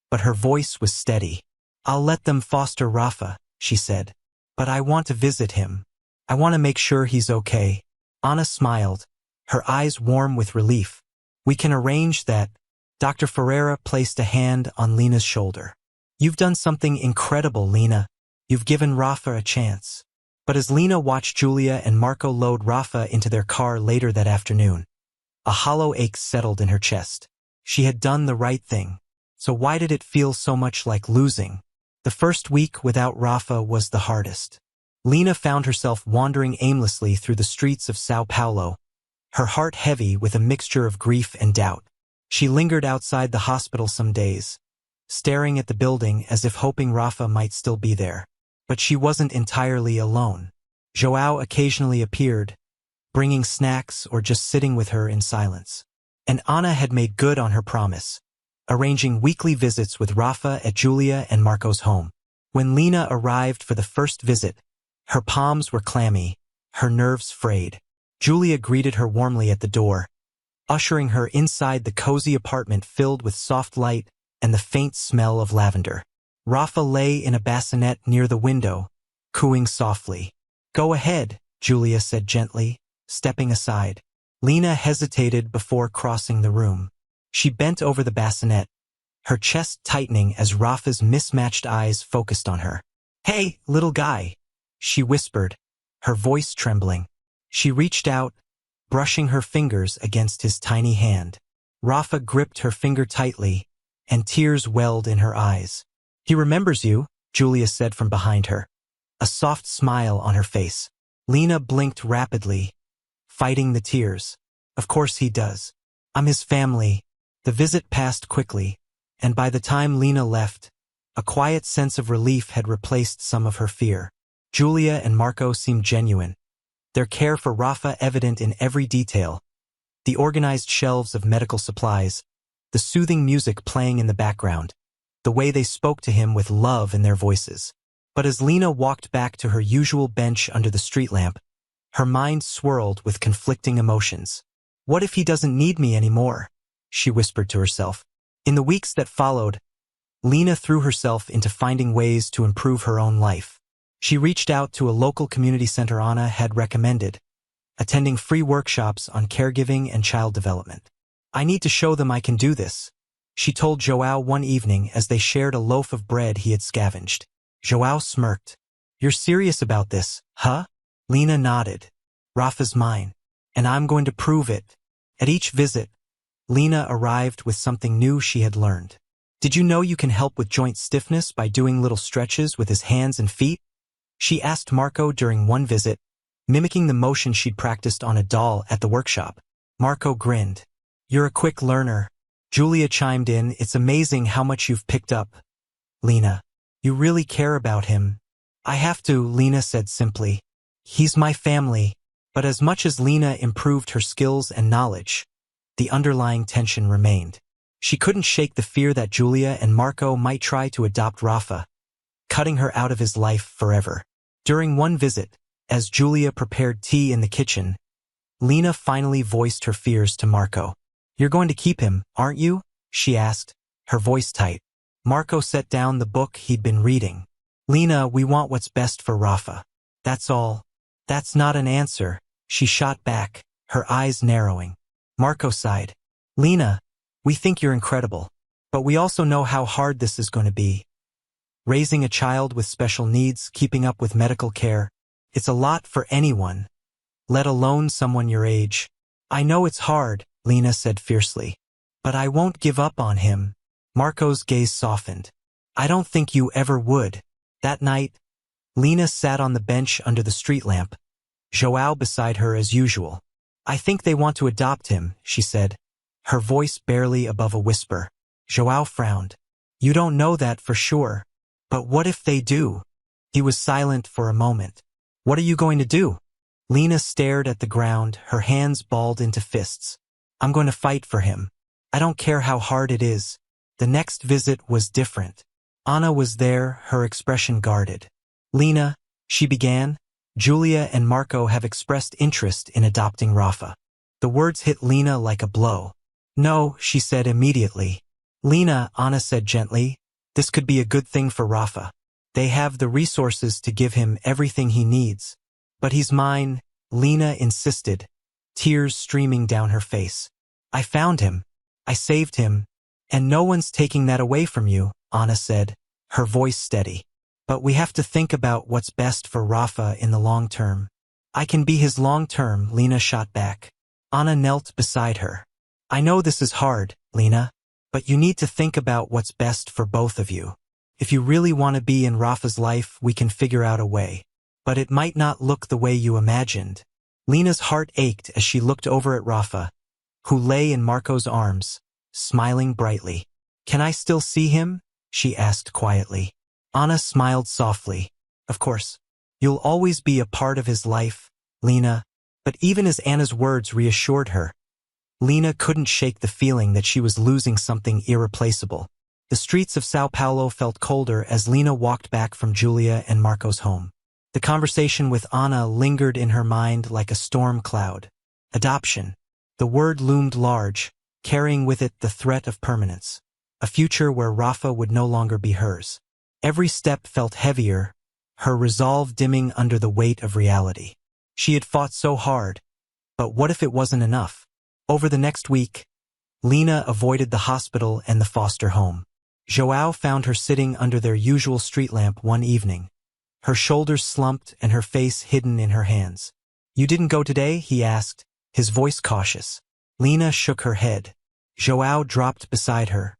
but her voice was steady. I'll let them foster Rafa, she said. But I want to visit him. I want to make sure he's okay. Anna smiled, her eyes warm with relief. We can arrange that. Dr. Ferreira placed a hand on Lena's shoulder. You've done something incredible, Lena. You've given Rafa a chance. But as Lena watched Julia and Marco load Rafa into their car later that afternoon, a hollow ache settled in her chest. She had done the right thing. So why did it feel so much like losing? The first week without Rafa was the hardest. Lena found herself wandering aimlessly through the streets of Sao Paulo, her heart heavy with a mixture of grief and doubt. She lingered outside the hospital some days, staring at the building as if hoping Rafa might still be there. But she wasn't entirely alone. Joao occasionally appeared, bringing snacks or just sitting with her in silence. And Anna had made good on her promise, arranging weekly visits with Rafa at Julia and Marco's home. When Lena arrived for the first visit, her palms were clammy, her nerves frayed. Julia greeted her warmly at the door, ushering her inside the cozy apartment filled with soft light and the faint smell of lavender. Rafa lay in a bassinet near the window, cooing softly. Go ahead, Julia said gently, stepping aside. Lena hesitated before crossing the room. She bent over the bassinet, her chest tightening as Rafa's mismatched eyes focused on her. Hey, little guy, she whispered, her voice trembling. She reached out, brushing her fingers against his tiny hand. Rafa gripped her finger tightly, and tears welled in her eyes. He remembers you, Julia said from behind her, a soft smile on her face. Lena blinked rapidly, fighting the tears. Of course he does. I'm his family. The visit passed quickly, and by the time Lena left, a quiet sense of relief had replaced some of her fear. Julia and Marco seemed genuine, their care for Rafa evident in every detail. The organized shelves of medical supplies, the soothing music playing in the background, the way they spoke to him with love in their voices. But as Lena walked back to her usual bench under the street lamp, her mind swirled with conflicting emotions. What if he doesn't need me anymore? She whispered to herself. In the weeks that followed, Lena threw herself into finding ways to improve her own life. She reached out to a local community center Anna had recommended, attending free workshops on caregiving and child development. I need to show them I can do this, she told Joao one evening as they shared a loaf of bread he had scavenged. Joao smirked. You're serious about this, huh? Lena nodded. Rafa's mine, and I'm going to prove it. At each visit, Lena arrived with something new she had learned. Did you know you can help with joint stiffness by doing little stretches with his hands and feet? She asked Marco during one visit, mimicking the motion she'd practiced on a doll at the workshop. Marco grinned. You're a quick learner. Julia chimed in. It's amazing how much you've picked up. Lena, you really care about him. I have to, Lena said simply. He's my family. But as much as Lena improved her skills and knowledge, the underlying tension remained. She couldn't shake the fear that Julia and Marco might try to adopt Rafa, cutting her out of his life forever. During one visit, as Julia prepared tea in the kitchen, Lena finally voiced her fears to Marco. You're going to keep him, aren't you? She asked, her voice tight. Marco set down the book he'd been reading. Lena, we want what's best for Rafa. That's all. That's not an answer, she shot back, her eyes narrowing. Marco sighed. Lena, we think you're incredible, but we also know how hard this is going to be. Raising a child with special needs, keeping up with medical care, it's a lot for anyone, let alone someone your age. I know it's hard, Lena said fiercely, but I won't give up on him. Marco's gaze softened. I don't think you ever would. That night, Lena sat on the bench under the street lamp, Joao beside her as usual. I think they want to adopt him, she said, her voice barely above a whisper. Joao frowned. You don't know that for sure. But what if they do? He was silent for a moment. What are you going to do? Lena stared at the ground, her hands balled into fists. I'm going to fight for him. I don't care how hard it is. The next visit was different. Anna was there, her expression guarded. Lena, she began, Julia and Marco have expressed interest in adopting Rafa. The words hit Lena like a blow. No, she said immediately. Lena, Anna said gently, this could be a good thing for Rafa. They have the resources to give him everything he needs. But he's mine, Lena insisted, tears streaming down her face. I found him. I saved him. And no one's taking that away from you, Anna said, her voice steady. But we have to think about what's best for Rafa in the long term. I can be his long term, Lena shot back. Anna knelt beside her. I know this is hard, Lena, but you need to think about what's best for both of you. If you really want to be in Rafa's life, we can figure out a way. But it might not look the way you imagined. Lena's heart ached as she looked over at Rafa, who lay in Marco's arms, smiling brightly. Can I still see him? She asked quietly. Anna smiled softly. Of course. You'll always be a part of his life, Lena. But even as Anna's words reassured her, Lena couldn't shake the feeling that she was losing something irreplaceable. The streets of Sao Paulo felt colder as Lena walked back from Julia and Marco's home. The conversation with Anna lingered in her mind like a storm cloud. Adoption. The word loomed large, carrying with it the threat of permanence. A future where Rafa would no longer be hers. Every step felt heavier, her resolve dimming under the weight of reality. She had fought so hard, but what if it wasn't enough? Over the next week, Lena avoided the hospital and the foster home. João found her sitting under their usual street lamp one evening, her shoulders slumped and her face hidden in her hands. You didn't go today? He asked, his voice cautious. Lena shook her head. João dropped beside her,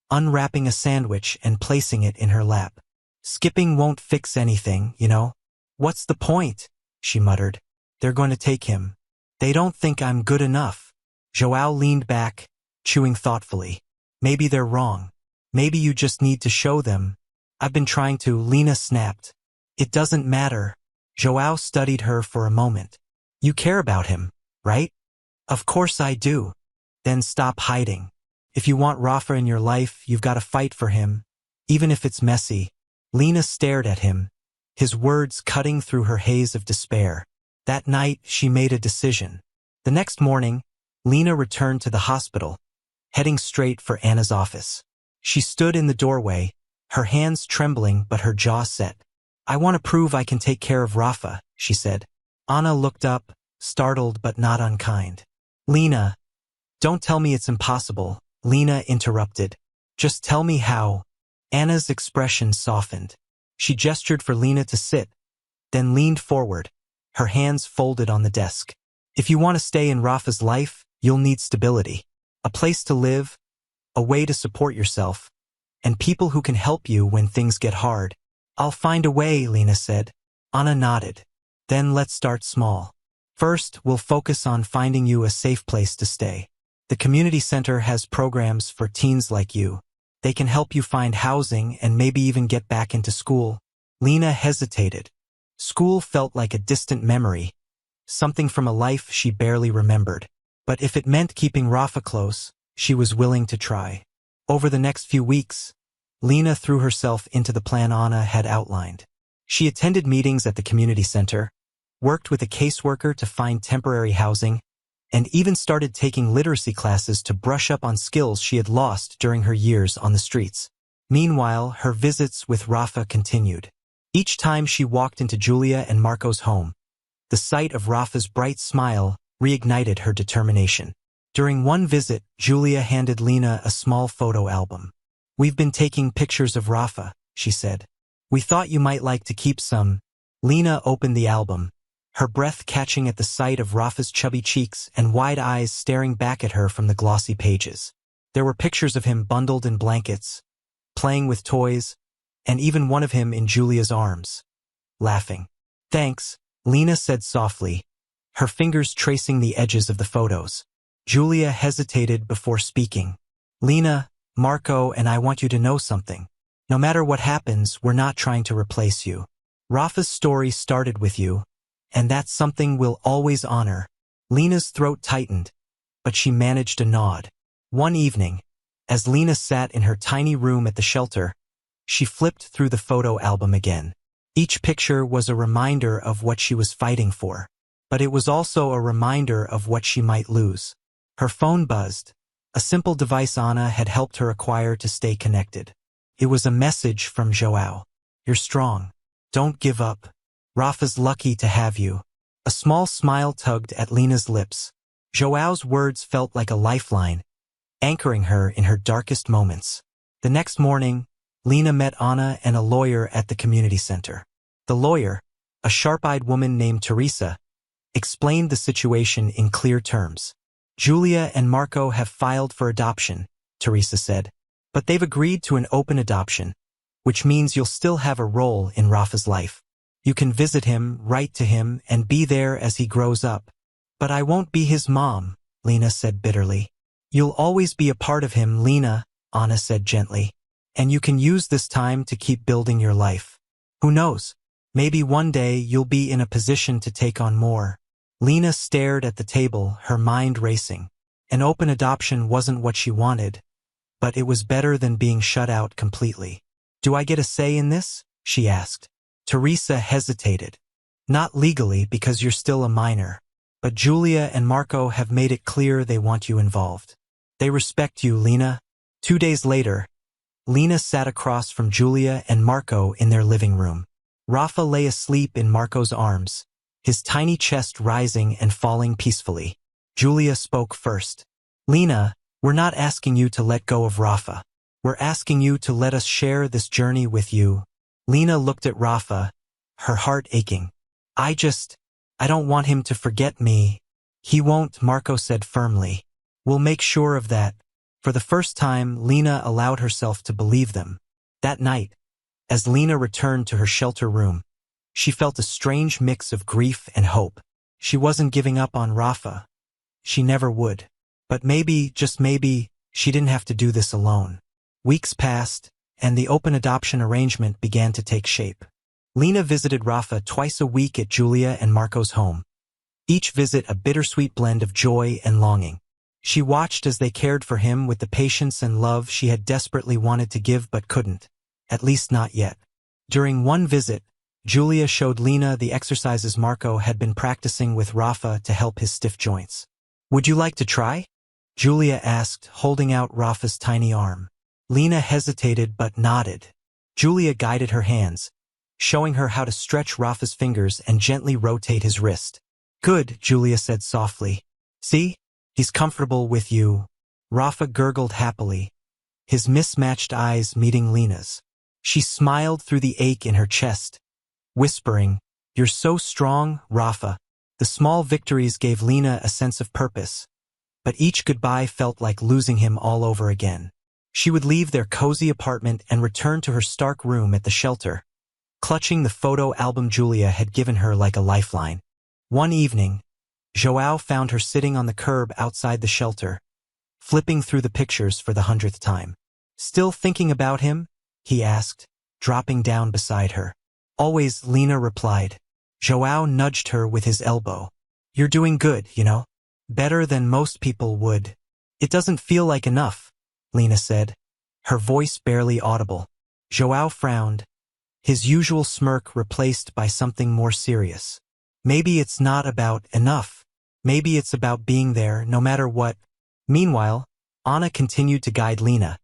unwrapping a sandwich and placing it in her lap. Skipping won't fix anything, you know. What's the point? She muttered. They're going to take him. They don't think I'm good enough. João leaned back, chewing thoughtfully. Maybe they're wrong. Maybe you just need to show them. I've been trying to, Lena snapped. It doesn't matter. João studied her for a moment. You care about him, right? Of course I do. Then stop hiding. If you want Rafa in your life, you've got to fight for him, even if it's messy. Lena stared at him, his words cutting through her haze of despair. That night, she made a decision. The next morning, Lena returned to the hospital, heading straight for Anna's office. She stood in the doorway, her hands trembling but her jaw set. I want to prove I can take care of Rafa, she said. Anna looked up, startled but not unkind. Lena, don't tell me it's impossible, Lena interrupted. Just tell me how. Anna's expression softened. She gestured for Lena to sit, then leaned forward, her hands folded on the desk. If you want to stay in Rafa's life, you'll need stability. A place to live, a way to support yourself, and people who can help you when things get hard. I'll find a way, Lena said. Anna nodded. Then let's start small. First, we'll focus on finding you a safe place to stay. The community center has programs for teens like you. They can help you find housing and maybe even get back into school. Lena hesitated. School felt like a distant memory, something from a life she barely remembered. But if it meant keeping Rafa close, she was willing to try. Over the next few weeks, Lena threw herself into the plan Anna had outlined. She attended meetings at the community center, worked with a caseworker to find temporary housing, and even started taking literacy classes to brush up on skills she had lost during her years on the streets. Meanwhile, her visits with Rafa continued. Each time she walked into Julia and Marco's home, the sight of Rafa's bright smile reignited her determination. During one visit, Julia handed Lena a small photo album. We've been taking pictures of Rafa, she said. We thought you might like to keep some. Lena opened the album, her breath catching at the sight of Rafa's chubby cheeks and wide eyes staring back at her from the glossy pages. There were pictures of him bundled in blankets, playing with toys, and even one of him in Julia's arms, laughing. Thanks, Lena said softly, her fingers tracing the edges of the photos. Julia hesitated before speaking. Lena, Marco and I want you to know something. No matter what happens, we're not trying to replace you. Rafa's story started with you, and that's something we'll always honor. Lena's throat tightened, but she managed a nod. One evening, As Lena sat in her tiny room at the shelter, she flipped through the photo album again. Each picture was a reminder of what she was fighting for, but it was also a reminder of what she might lose. Her phone buzzed. A simple device Anna had helped her acquire to stay connected. It was a message from João. "You're strong. Don't give up. Rafa's lucky to have you." A small smile tugged at Lena's lips. João's words felt like a lifeline, anchoring her in her darkest moments. The next morning, Lena met Anna and a lawyer at the community center. The lawyer, a sharp-eyed woman named Teresa, explained the situation in clear terms. "Julia and Marco have filed for adoption," Teresa said, "but they've agreed to an open adoption, which means you'll still have a role in Rafa's life. You can visit him, write to him, and be there as he grows up." "But I won't be his mom," Lena said bitterly. "You'll always be a part of him, Lena," Anna said gently. "And you can use this time to keep building your life. Who knows? Maybe one day you'll be in a position to take on more." Lena stared at the table, her mind racing. An open adoption wasn't what she wanted, but it was better than being shut out completely. "Do I get a say in this?" she asked. Teresa hesitated. "Not legally because you're still a minor, but Julia and Marco have made it clear they want you involved. They respect you, Lena." 2 days later, Lena sat across from Julia and Marco in their living room. Rafa lay asleep in Marco's arms, his tiny chest rising and falling peacefully. Julia spoke first. "Lena, we're not asking you to let go of Rafa. We're asking you to let us share this journey with you." Lena looked at Rafa, her heart aching. I don't want him to forget me." "He won't," Marco said firmly. "We'll make sure of that." For the first time, Lena allowed herself to believe them. That night, as Lena returned to her shelter room, she felt a strange mix of grief and hope. She wasn't giving up on Rafa. She never would. But maybe, just maybe, she didn't have to do this alone. Weeks passed, and the open adoption arrangement began to take shape. Lena visited Rafa twice a week at Julia and Marco's home. Each visit a bittersweet blend of joy and longing. She watched as they cared for him with the patience and love she had desperately wanted to give but couldn't, at least not yet. During one visit, Julia showed Lena the exercises Marco had been practicing with Rafa to help his stiff joints. "Would you like to try?" Julia asked, holding out Rafa's tiny arm. Lena hesitated but nodded. Julia guided her hands, showing her how to stretch Rafa's fingers and gently rotate his wrist. "Good," Julia said softly. "See? He's comfortable with you." Rafa gurgled happily, his mismatched eyes meeting Lena's. She smiled through the ache in her chest, whispering, "You're so strong, Rafa." The small victories gave Lena a sense of purpose, but each goodbye felt like losing him all over again. She would leave their cozy apartment and return to her stark room at the shelter, clutching the photo album Julia had given her like a lifeline. One evening, João found her sitting on the curb outside the shelter, flipping through the pictures for the 100th time. "Still thinking about him?" he asked, dropping down beside her. "Always," Lena replied. João nudged her with his elbow. "You're doing good, you know. Better than most people would." "It doesn't feel like enough," Lena said, her voice barely audible. João frowned, his usual smirk replaced by something more serious. "Maybe it's not about enough. Maybe it's about being there, no matter what." Meanwhile, Anna continued to guide Lena,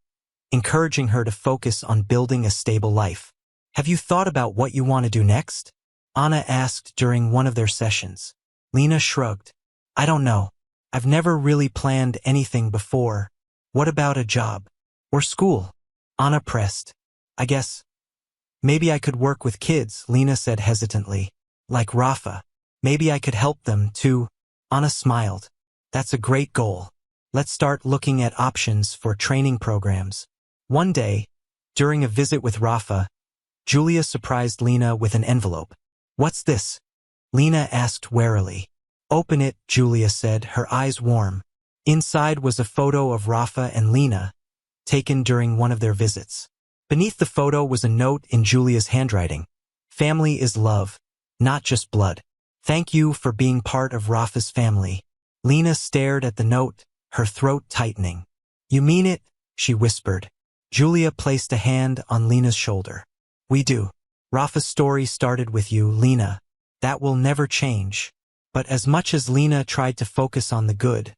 encouraging her to focus on building a stable life. "Have you thought about what you want to do next?" Anna asked during one of their sessions. Lena shrugged. "I don't know. I've never really planned anything before." "What about a job? Or school?" Anna pressed. "I guess. Maybe I could work with kids," Lena said hesitantly. "Like Rafa. Maybe I could help them, too." Anna smiled. "That's a great goal. Let's start looking at options for training programs." One day, during a visit with Rafa, Julia surprised Lena with an envelope. "What's this?" Lena asked warily. "Open it," Julia said, her eyes warm. Inside was a photo of Rafa and Lena, taken during one of their visits. Beneath the photo was a note in Julia's handwriting. "Family is love, not just blood. Thank you for being part of Rafa's family." Lena stared at the note, her throat tightening. "You mean it?" she whispered. Julia placed a hand on Lena's shoulder. We do. Rafa's story started with you, Lena. That will never change. But as much as Lena tried to focus on the good,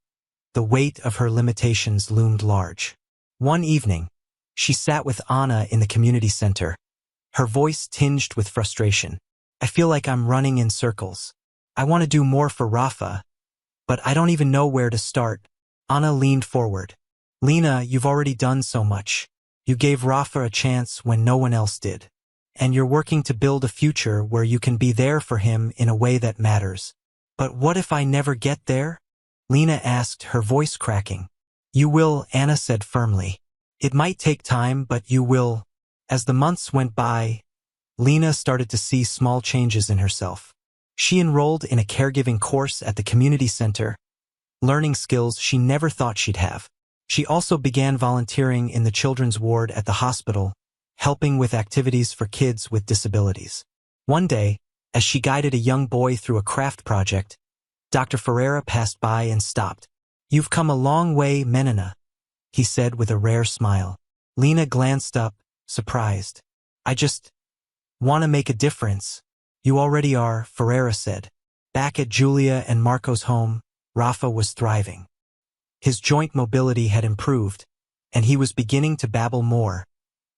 the weight of her limitations loomed large. One evening, she sat with Anna in the community center, her voice tinged with frustration. I feel like I'm running in circles. I want to do more for Rafa, but I don't even know where to start. Anna leaned forward. Lena, you've already done so much. You gave Rafa a chance when no one else did. And you're working to build a future where you can be there for him in a way that matters. But what if I never get there? Lena asked, her voice cracking. You will, Anna said firmly. It might take time, but you will. As the months went by, Lena started to see small changes in herself. She enrolled in a caregiving course at the community center, learning skills she never thought she'd have. She also began volunteering in the children's ward at the hospital, helping with activities for kids with disabilities. One day, as she guided a young boy through a craft project, Dr. Ferreira passed by and stopped. You've come a long way, Menina, he said with a rare smile. Lena glanced up, surprised. I just want to make a difference. You already are, Ferreira said. Back at Julia and Marco's home, Rafa was thriving. His joint mobility had improved, and he was beginning to babble more,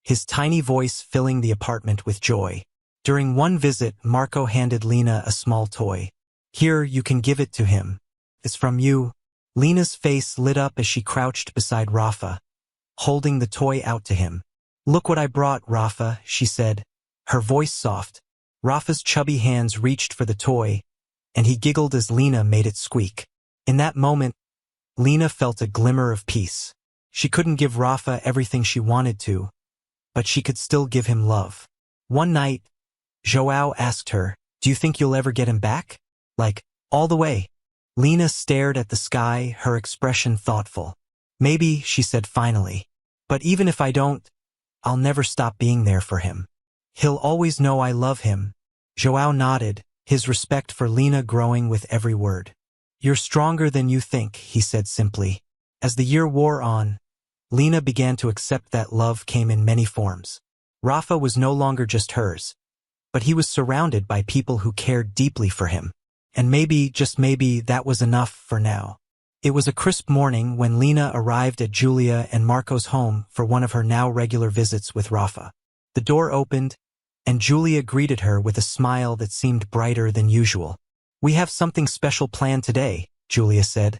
his tiny voice filling the apartment with joy. During one visit, Marco handed Lena a small toy. Here, you can give it to him. It's from you. Lena's face lit up as she crouched beside Rafa, holding the toy out to him. Look what I brought, Rafa, she said, her voice soft. Rafa's chubby hands reached for the toy, and he giggled as Lena made it squeak. In that moment, Lena felt a glimmer of peace. She couldn't give Rafa everything she wanted to, but she could still give him love. One night, João asked her, do you think you'll ever get him back? Like, all the way? Lena stared at the sky, her expression thoughtful. Maybe, she said finally. But even if I don't, I'll never stop being there for him. He'll always know I love him. João nodded, his respect for Lena growing with every word. You're stronger than you think, he said simply. As the year wore on, Lena began to accept that love came in many forms. Rafa was no longer just hers, but he was surrounded by people who cared deeply for him. And maybe, just maybe, that was enough for now. It was a crisp morning when Lena arrived at Julia and Marco's home for one of her now regular visits with Rafa. The door opened, and Julia greeted her with a smile that seemed brighter than usual. We have something special planned today, Julia said,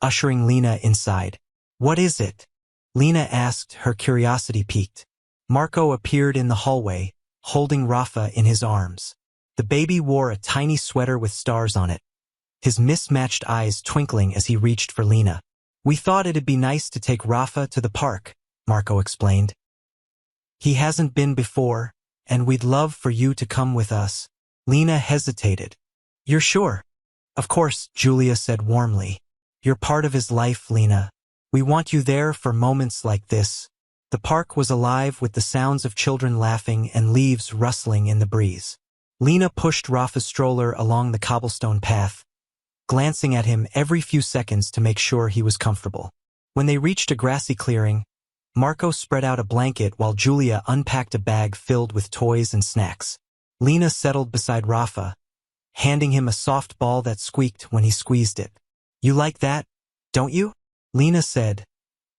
ushering Lena inside. What is it? Lena asked, her curiosity piqued. Marco appeared in the hallway, holding Rafa in his arms. The baby wore a tiny sweater with stars on it, his mismatched eyes twinkling as he reached for Lena. We thought it'd be nice to take Rafa to the park, Marco explained. He hasn't been before, and we'd love for you to come with us. Lena hesitated. You're sure? Of course, Julia said warmly. You're part of his life, Lena. We want you there for moments like this. The park was alive with the sounds of children laughing and leaves rustling in the breeze. Lena pushed Rafa's stroller along the cobblestone path, glancing at him every few seconds to make sure he was comfortable. When they reached a grassy clearing, Marco spread out a blanket while Julia unpacked a bag filled with toys and snacks. Lena settled beside Rafa, handing him a soft ball that squeaked when he squeezed it. You like that, don't you? Lena said,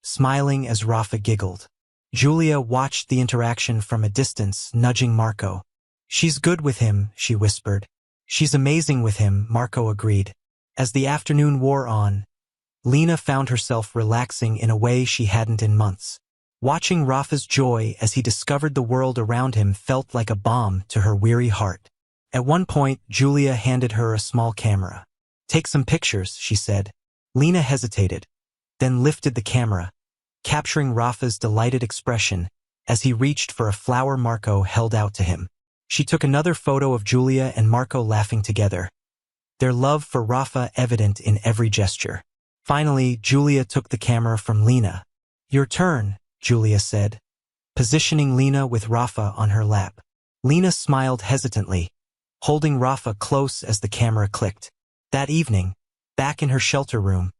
smiling as Rafa giggled. Julia watched the interaction from a distance, nudging Marco. She's good with him, she whispered. She's amazing with him, Marco agreed. As the afternoon wore on, Lena found herself relaxing in a way she hadn't in months. Watching Rafa's joy as he discovered the world around him felt like a balm to her weary heart. At one point, Julia handed her a small camera. Take some pictures, she said. Lena hesitated, then lifted the camera, capturing Rafa's delighted expression as he reached for a flower Marco held out to him. She took another photo of Julia and Marco laughing together, their love for Rafa evident in every gesture. Finally, Julia took the camera from Lena. Your turn, Julia said, positioning Lena with Rafa on her lap. Lena smiled hesitantly, holding Rafa close as the camera clicked. That evening, back in her shelter room,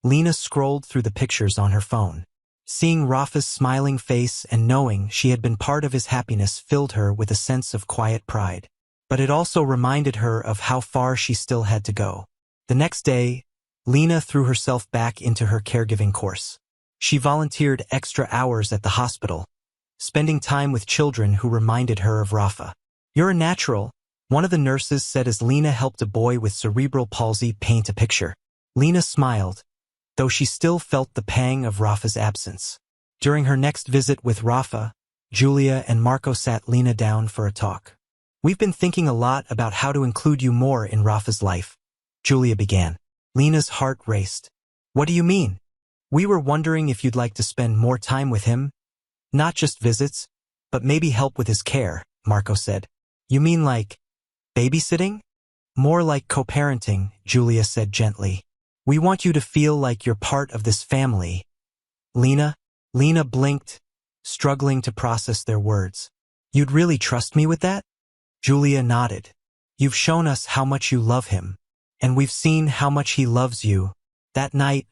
Lena scrolled through the pictures on her phone. Seeing Rafa's smiling face and knowing she had been part of his happiness filled her with a sense of quiet pride. But it also reminded her of how far she still had to go. The next day, Lena threw herself back into her caregiving course. She volunteered extra hours at the hospital, spending time with children who reminded her of Rafa. "You're a natural," one of the nurses said as Lena helped a boy with cerebral palsy paint a picture. Lena smiled, though she still felt the pang of Rafa's absence. During her next visit with Rafa, Julia and Marco sat Lena down for a talk. "We've been thinking a lot about how to include you more in Rafa's life," Julia began. Lena's heart raced. "What do you mean?" "We were wondering if you'd like to spend more time with him. Not just visits, but maybe help with his care," Marco said. "You mean like babysitting?" "More like co-parenting," Julia said gently. "We want you to feel like you're part of this family." Lena blinked, struggling to process their words. "You'd really trust me with that?" Julia nodded. "You've shown us how much you love him, and we've seen how much he loves you." That night,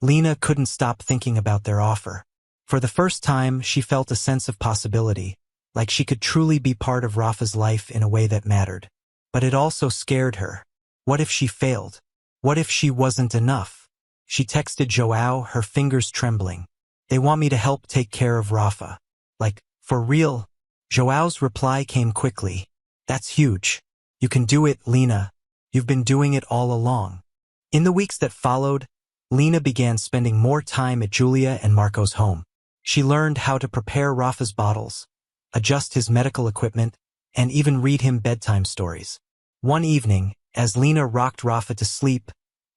Lena couldn't stop thinking about their offer. For the first time, she felt a sense of possibility, like she could truly be part of Rafa's life in a way that mattered. But it also scared her. What if she failed? What if she wasn't enough? She texted João, her fingers trembling. "They want me to help take care of Rafa." "Like, for real?" João's reply came quickly. "That's huge. You can do it, Lena. You've been doing it all along." In the weeks that followed, Lena began spending more time at Julia and Marco's home. She learned how to prepare Rafa's bottles, adjust his medical equipment, and even read him bedtime stories. One evening, as Lena rocked Rafa to sleep,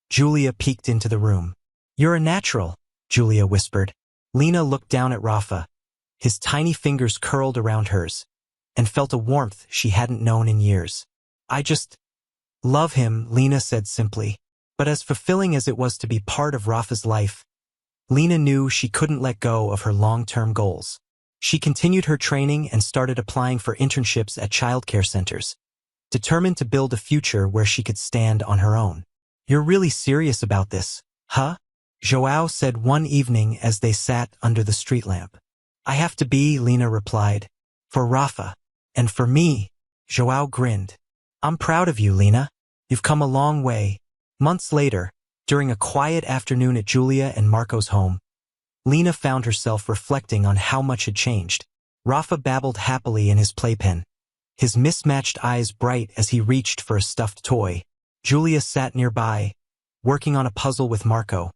Julia peeked into the room. "You're a natural," Julia whispered. Lena looked down at Rafa, his tiny fingers curled around hers, and felt a warmth she hadn't known in years. "I just love him," Lena said simply. But as fulfilling as it was to be part of Rafa's life, Lena knew she couldn't let go of her long-term goals. She continued her training and started applying for internships at childcare centers, determined to build a future where she could stand on her own. "You're really serious about this, huh?" João said one evening as they sat under the street lamp. "I have to be," Lena replied. "For Rafa. And for me." João grinned. "I'm proud of you, Lena. You've come a long way." Months later, during a quiet afternoon at Julia and Marco's home, Lena found herself reflecting on how much had changed. Rafa babbled happily in his playpen, his mismatched eyes bright as he reached for a stuffed toy. Julia sat nearby, working on a puzzle with Marco,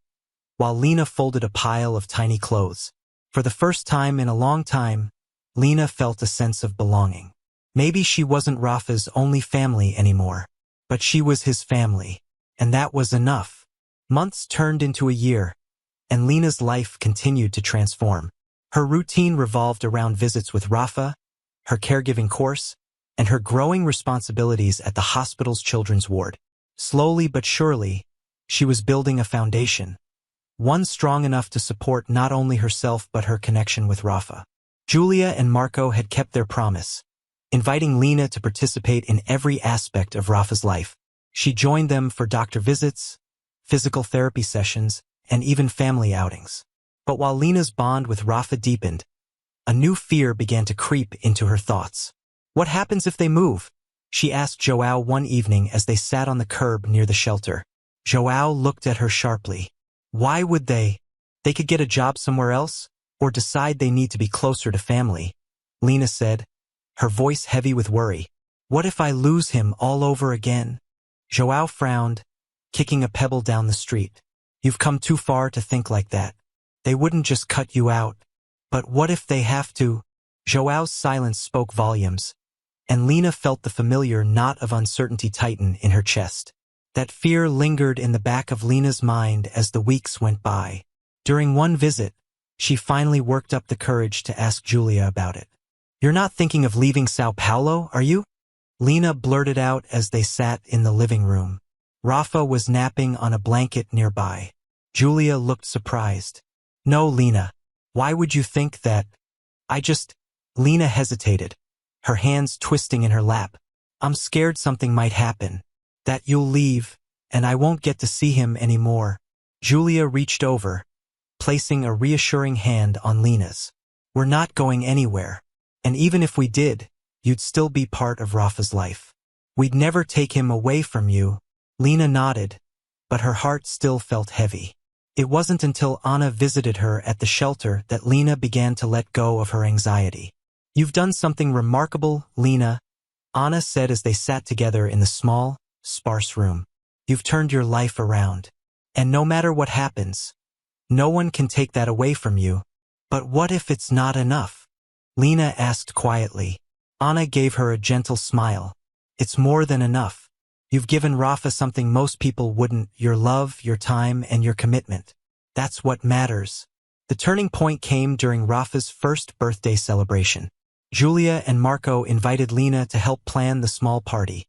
while Lena folded a pile of tiny clothes. For the first time in a long time, Lena felt a sense of belonging. Maybe she wasn't Rafa's only family anymore, but she was his family. And that was enough. Months turned into a year, and Lena's life continued to transform. Her routine revolved around visits with Rafa, her caregiving course, and her growing responsibilities at the hospital's children's ward. Slowly but surely, she was building a foundation, one strong enough to support not only herself but her connection with Rafa. Julia and Marco had kept their promise, inviting Lena to participate in every aspect of Rafa's life. She joined them for doctor visits, physical therapy sessions, and even family outings. But while Lena's bond with Rafa deepened, a new fear began to creep into her thoughts. "What happens if they move?" she asked João one evening as they sat on the curb near the shelter. João looked at her sharply. "Why would they? They could get a job somewhere else, or decide they need to be closer to family," Lena said, her voice heavy with worry. "What if I lose him all over again?" João frowned, kicking a pebble down the street. "You've come too far to think like that. They wouldn't just cut you out. But what if they have to?" João's silence spoke volumes, and Lena felt the familiar knot of uncertainty tighten in her chest. That fear lingered in the back of Lena's mind as the weeks went by. During one visit, she finally worked up the courage to ask Julia about it. "You're not thinking of leaving Sao Paulo, are you?" Lena blurted out as they sat in the living room. Rafa was napping on a blanket nearby. Julia looked surprised. "No, Lena. Why would you think that? Lena hesitated, her hands twisting in her lap. "I'm scared something might happen. That you'll leave, and I won't get to see him anymore." Julia reached over, placing a reassuring hand on Lena's. We're not going anywhere. And even if we did, you'd still be part of Rafa's life. We'd never take him away from you. Lena nodded, but her heart still felt heavy. It wasn't until Anna visited her at the shelter that Lena began to let go of her anxiety. You've done something remarkable, Lena, Anna said as they sat together in the small, sparse room. You've turned your life around. And no matter what happens, no one can take that away from you. But what if it's not enough? Lena asked quietly. Anna gave her a gentle smile. It's more than enough. You've given Rafa something most people wouldn't, your love, your time, and your commitment. That's what matters. The turning point came during Rafa's first birthday celebration. Julia and Marco invited Lena to help plan the small party,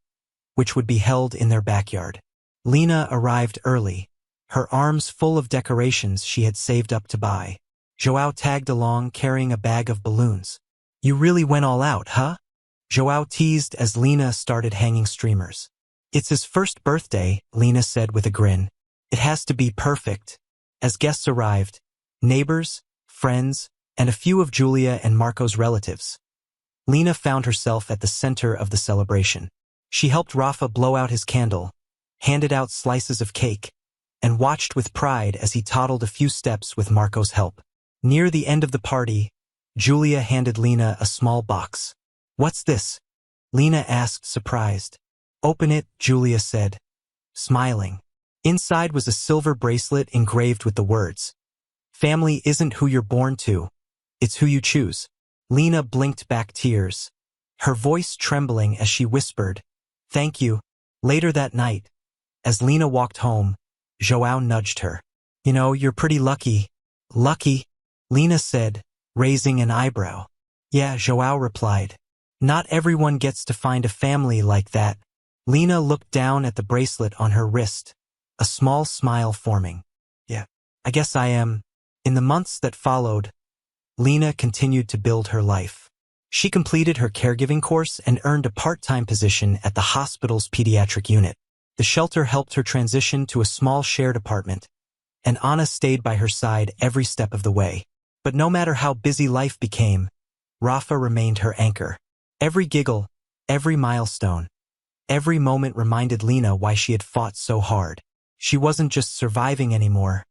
which would be held in their backyard. Lena arrived early, her arms full of decorations she had saved up to buy. João tagged along carrying a bag of balloons. You really went all out, huh? João teased as Lena started hanging streamers. It's his first birthday, Lena said with a grin. It has to be perfect. As guests arrived, neighbors, friends, and a few of Julia and Marco's relatives, Lena found herself at the center of the celebration. She helped Rafa blow out his candle, handed out slices of cake, and watched with pride as he toddled a few steps with Marco's help. Near the end of the party, Julia handed Lena a small box. What's this? Lena asked, surprised. Open it, Julia said, smiling. Inside was a silver bracelet engraved with the words, Family isn't who you're born to, it's who you choose. Lena blinked back tears, her voice trembling as she whispered, Thank you. Later that night, as Lena walked home, João nudged her. You know, you're pretty lucky. Lucky? Lena said, raising an eyebrow. Yeah, João replied. Not everyone gets to find a family like that. Lena looked down at the bracelet on her wrist, a small smile forming. Yeah, I guess I am. In the months that followed, Lena continued to build her life. She completed her caregiving course and earned a part-time position at the hospital's pediatric unit. The shelter helped her transition to a small shared apartment, and Anna stayed by her side every step of the way. But no matter how busy life became, Rafa remained her anchor. Every giggle, every milestone, every moment reminded Lena why she had fought so hard. She wasn't just surviving anymore.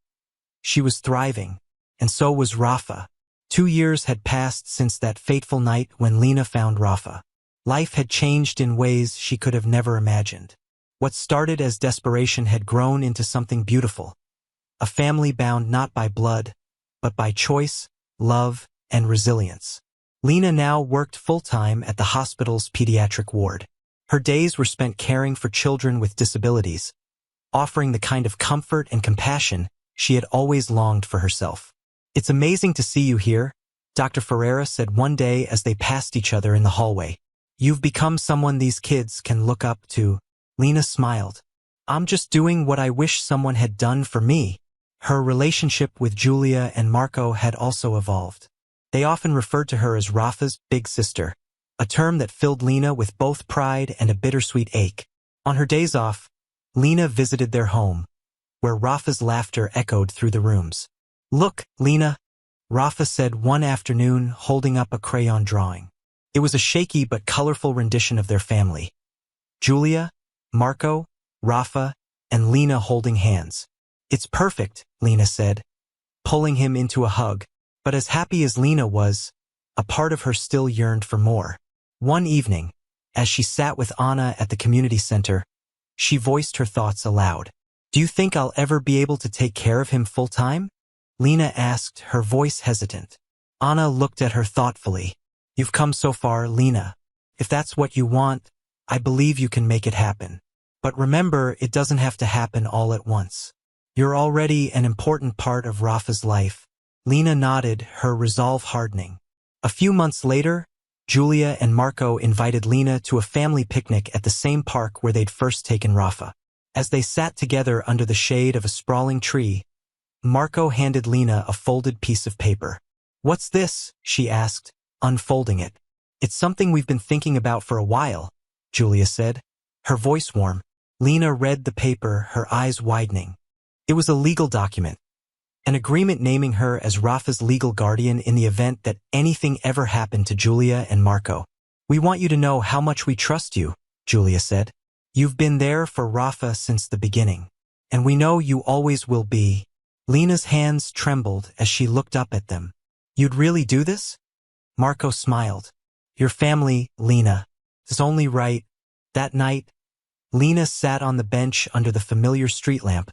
She was thriving, and so was Rafa. 2 years had passed since that fateful night when Lena found Rafa. Life had changed in ways she could have never imagined. What started as desperation had grown into something beautiful. A family bound not by blood, but by choice, love, and resilience. Lena now worked full-time at the hospital's pediatric ward. Her days were spent caring for children with disabilities, offering the kind of comfort and compassion she had always longed for herself. It's amazing to see you here, Dr. Ferreira said one day as they passed each other in the hallway. You've become someone these kids can look up to. Lena smiled. I'm just doing what I wish someone had done for me. Her relationship with Julia and Marco had also evolved. They often referred to her as Rafa's big sister, a term that filled Lena with both pride and a bittersweet ache. On her days off, Lena visited their home, where Rafa's laughter echoed through the rooms. Look, Lena, Rafa said one afternoon, holding up a crayon drawing. It was a shaky but colorful rendition of their family. Julia, Marco, Rafa, and Lena holding hands. It's perfect, Lena said, pulling him into a hug. But as happy as Lena was, a part of her still yearned for more. One evening, as she sat with Anna at the community center, she voiced her thoughts aloud. Do you think I'll ever be able to take care of him full-time? Lena asked, her voice hesitant. Anna looked at her thoughtfully. You've come so far, Lena. If that's what you want, I believe you can make it happen. But remember, it doesn't have to happen all at once. You're already an important part of Rafa's life. Lena nodded, her resolve hardening. A few months later, Julia and Marco invited Lena to a family picnic at the same park where they'd first taken Rafa. As they sat together under the shade of a sprawling tree, Marco handed Lena a folded piece of paper. What's this? She asked, unfolding it. It's something we've been thinking about for a while, Julia said, her voice warm. Lena read the paper, her eyes widening. It was a legal document, An agreement naming her as Rafa's legal guardian in the event that anything ever happened to Julia and Marco. "We want you to know how much we trust you," Julia said. "You've been there for Rafa since the beginning, and we know you always will be." Lena's hands trembled as she looked up at them. "You'd really do this?" Marco smiled. "Your family, Lena. It's only right." That night, Lena sat on the bench under the familiar street lamp,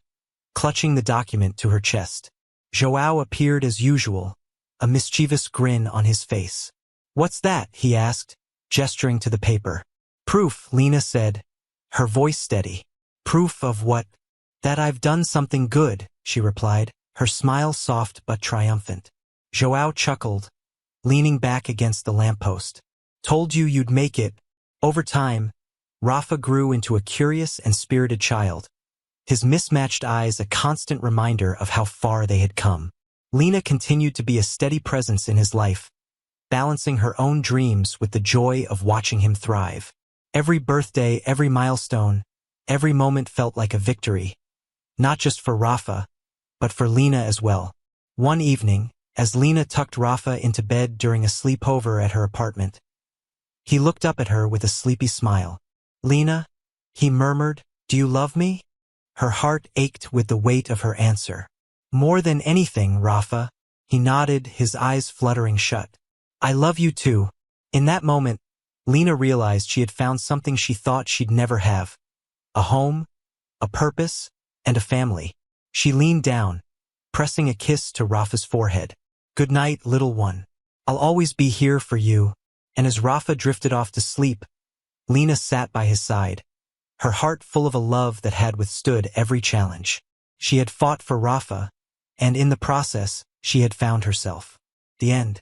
clutching the document to her chest. João appeared as usual, a mischievous grin on his face. "What's that?" he asked, gesturing to the paper. "Proof," Lena said, her voice steady. "Proof of what?" "That I've done something good," she replied, her smile soft but triumphant. João chuckled, leaning back against the lamppost. "Told you you'd make it." Over time, Rafa grew into a curious and spirited child, his mismatched eyes a constant reminder of how far they had come. Lena continued to be a steady presence in his life, balancing her own dreams with the joy of watching him thrive. Every birthday, every milestone, every moment felt like a victory, not just for Rafa, but for Lena as well. One evening, as Lena tucked Rafa into bed during a sleepover at her apartment, he looked up at her with a sleepy smile. "Lena," he murmured, "do you love me?" Her heart ached with the weight of her answer. "More than anything, Rafa." He nodded, his eyes fluttering shut. "I love you too." In that moment, Lena realized she had found something she thought she'd never have: a home, a purpose, and a family. She leaned down, pressing a kiss to Rafa's forehead. "Good night, little one. I'll always be here for you." And as Rafa drifted off to sleep, Lena sat by his side, her heart full of a love that had withstood every challenge. She had fought for Rafa, and in the process, she had found herself. The end.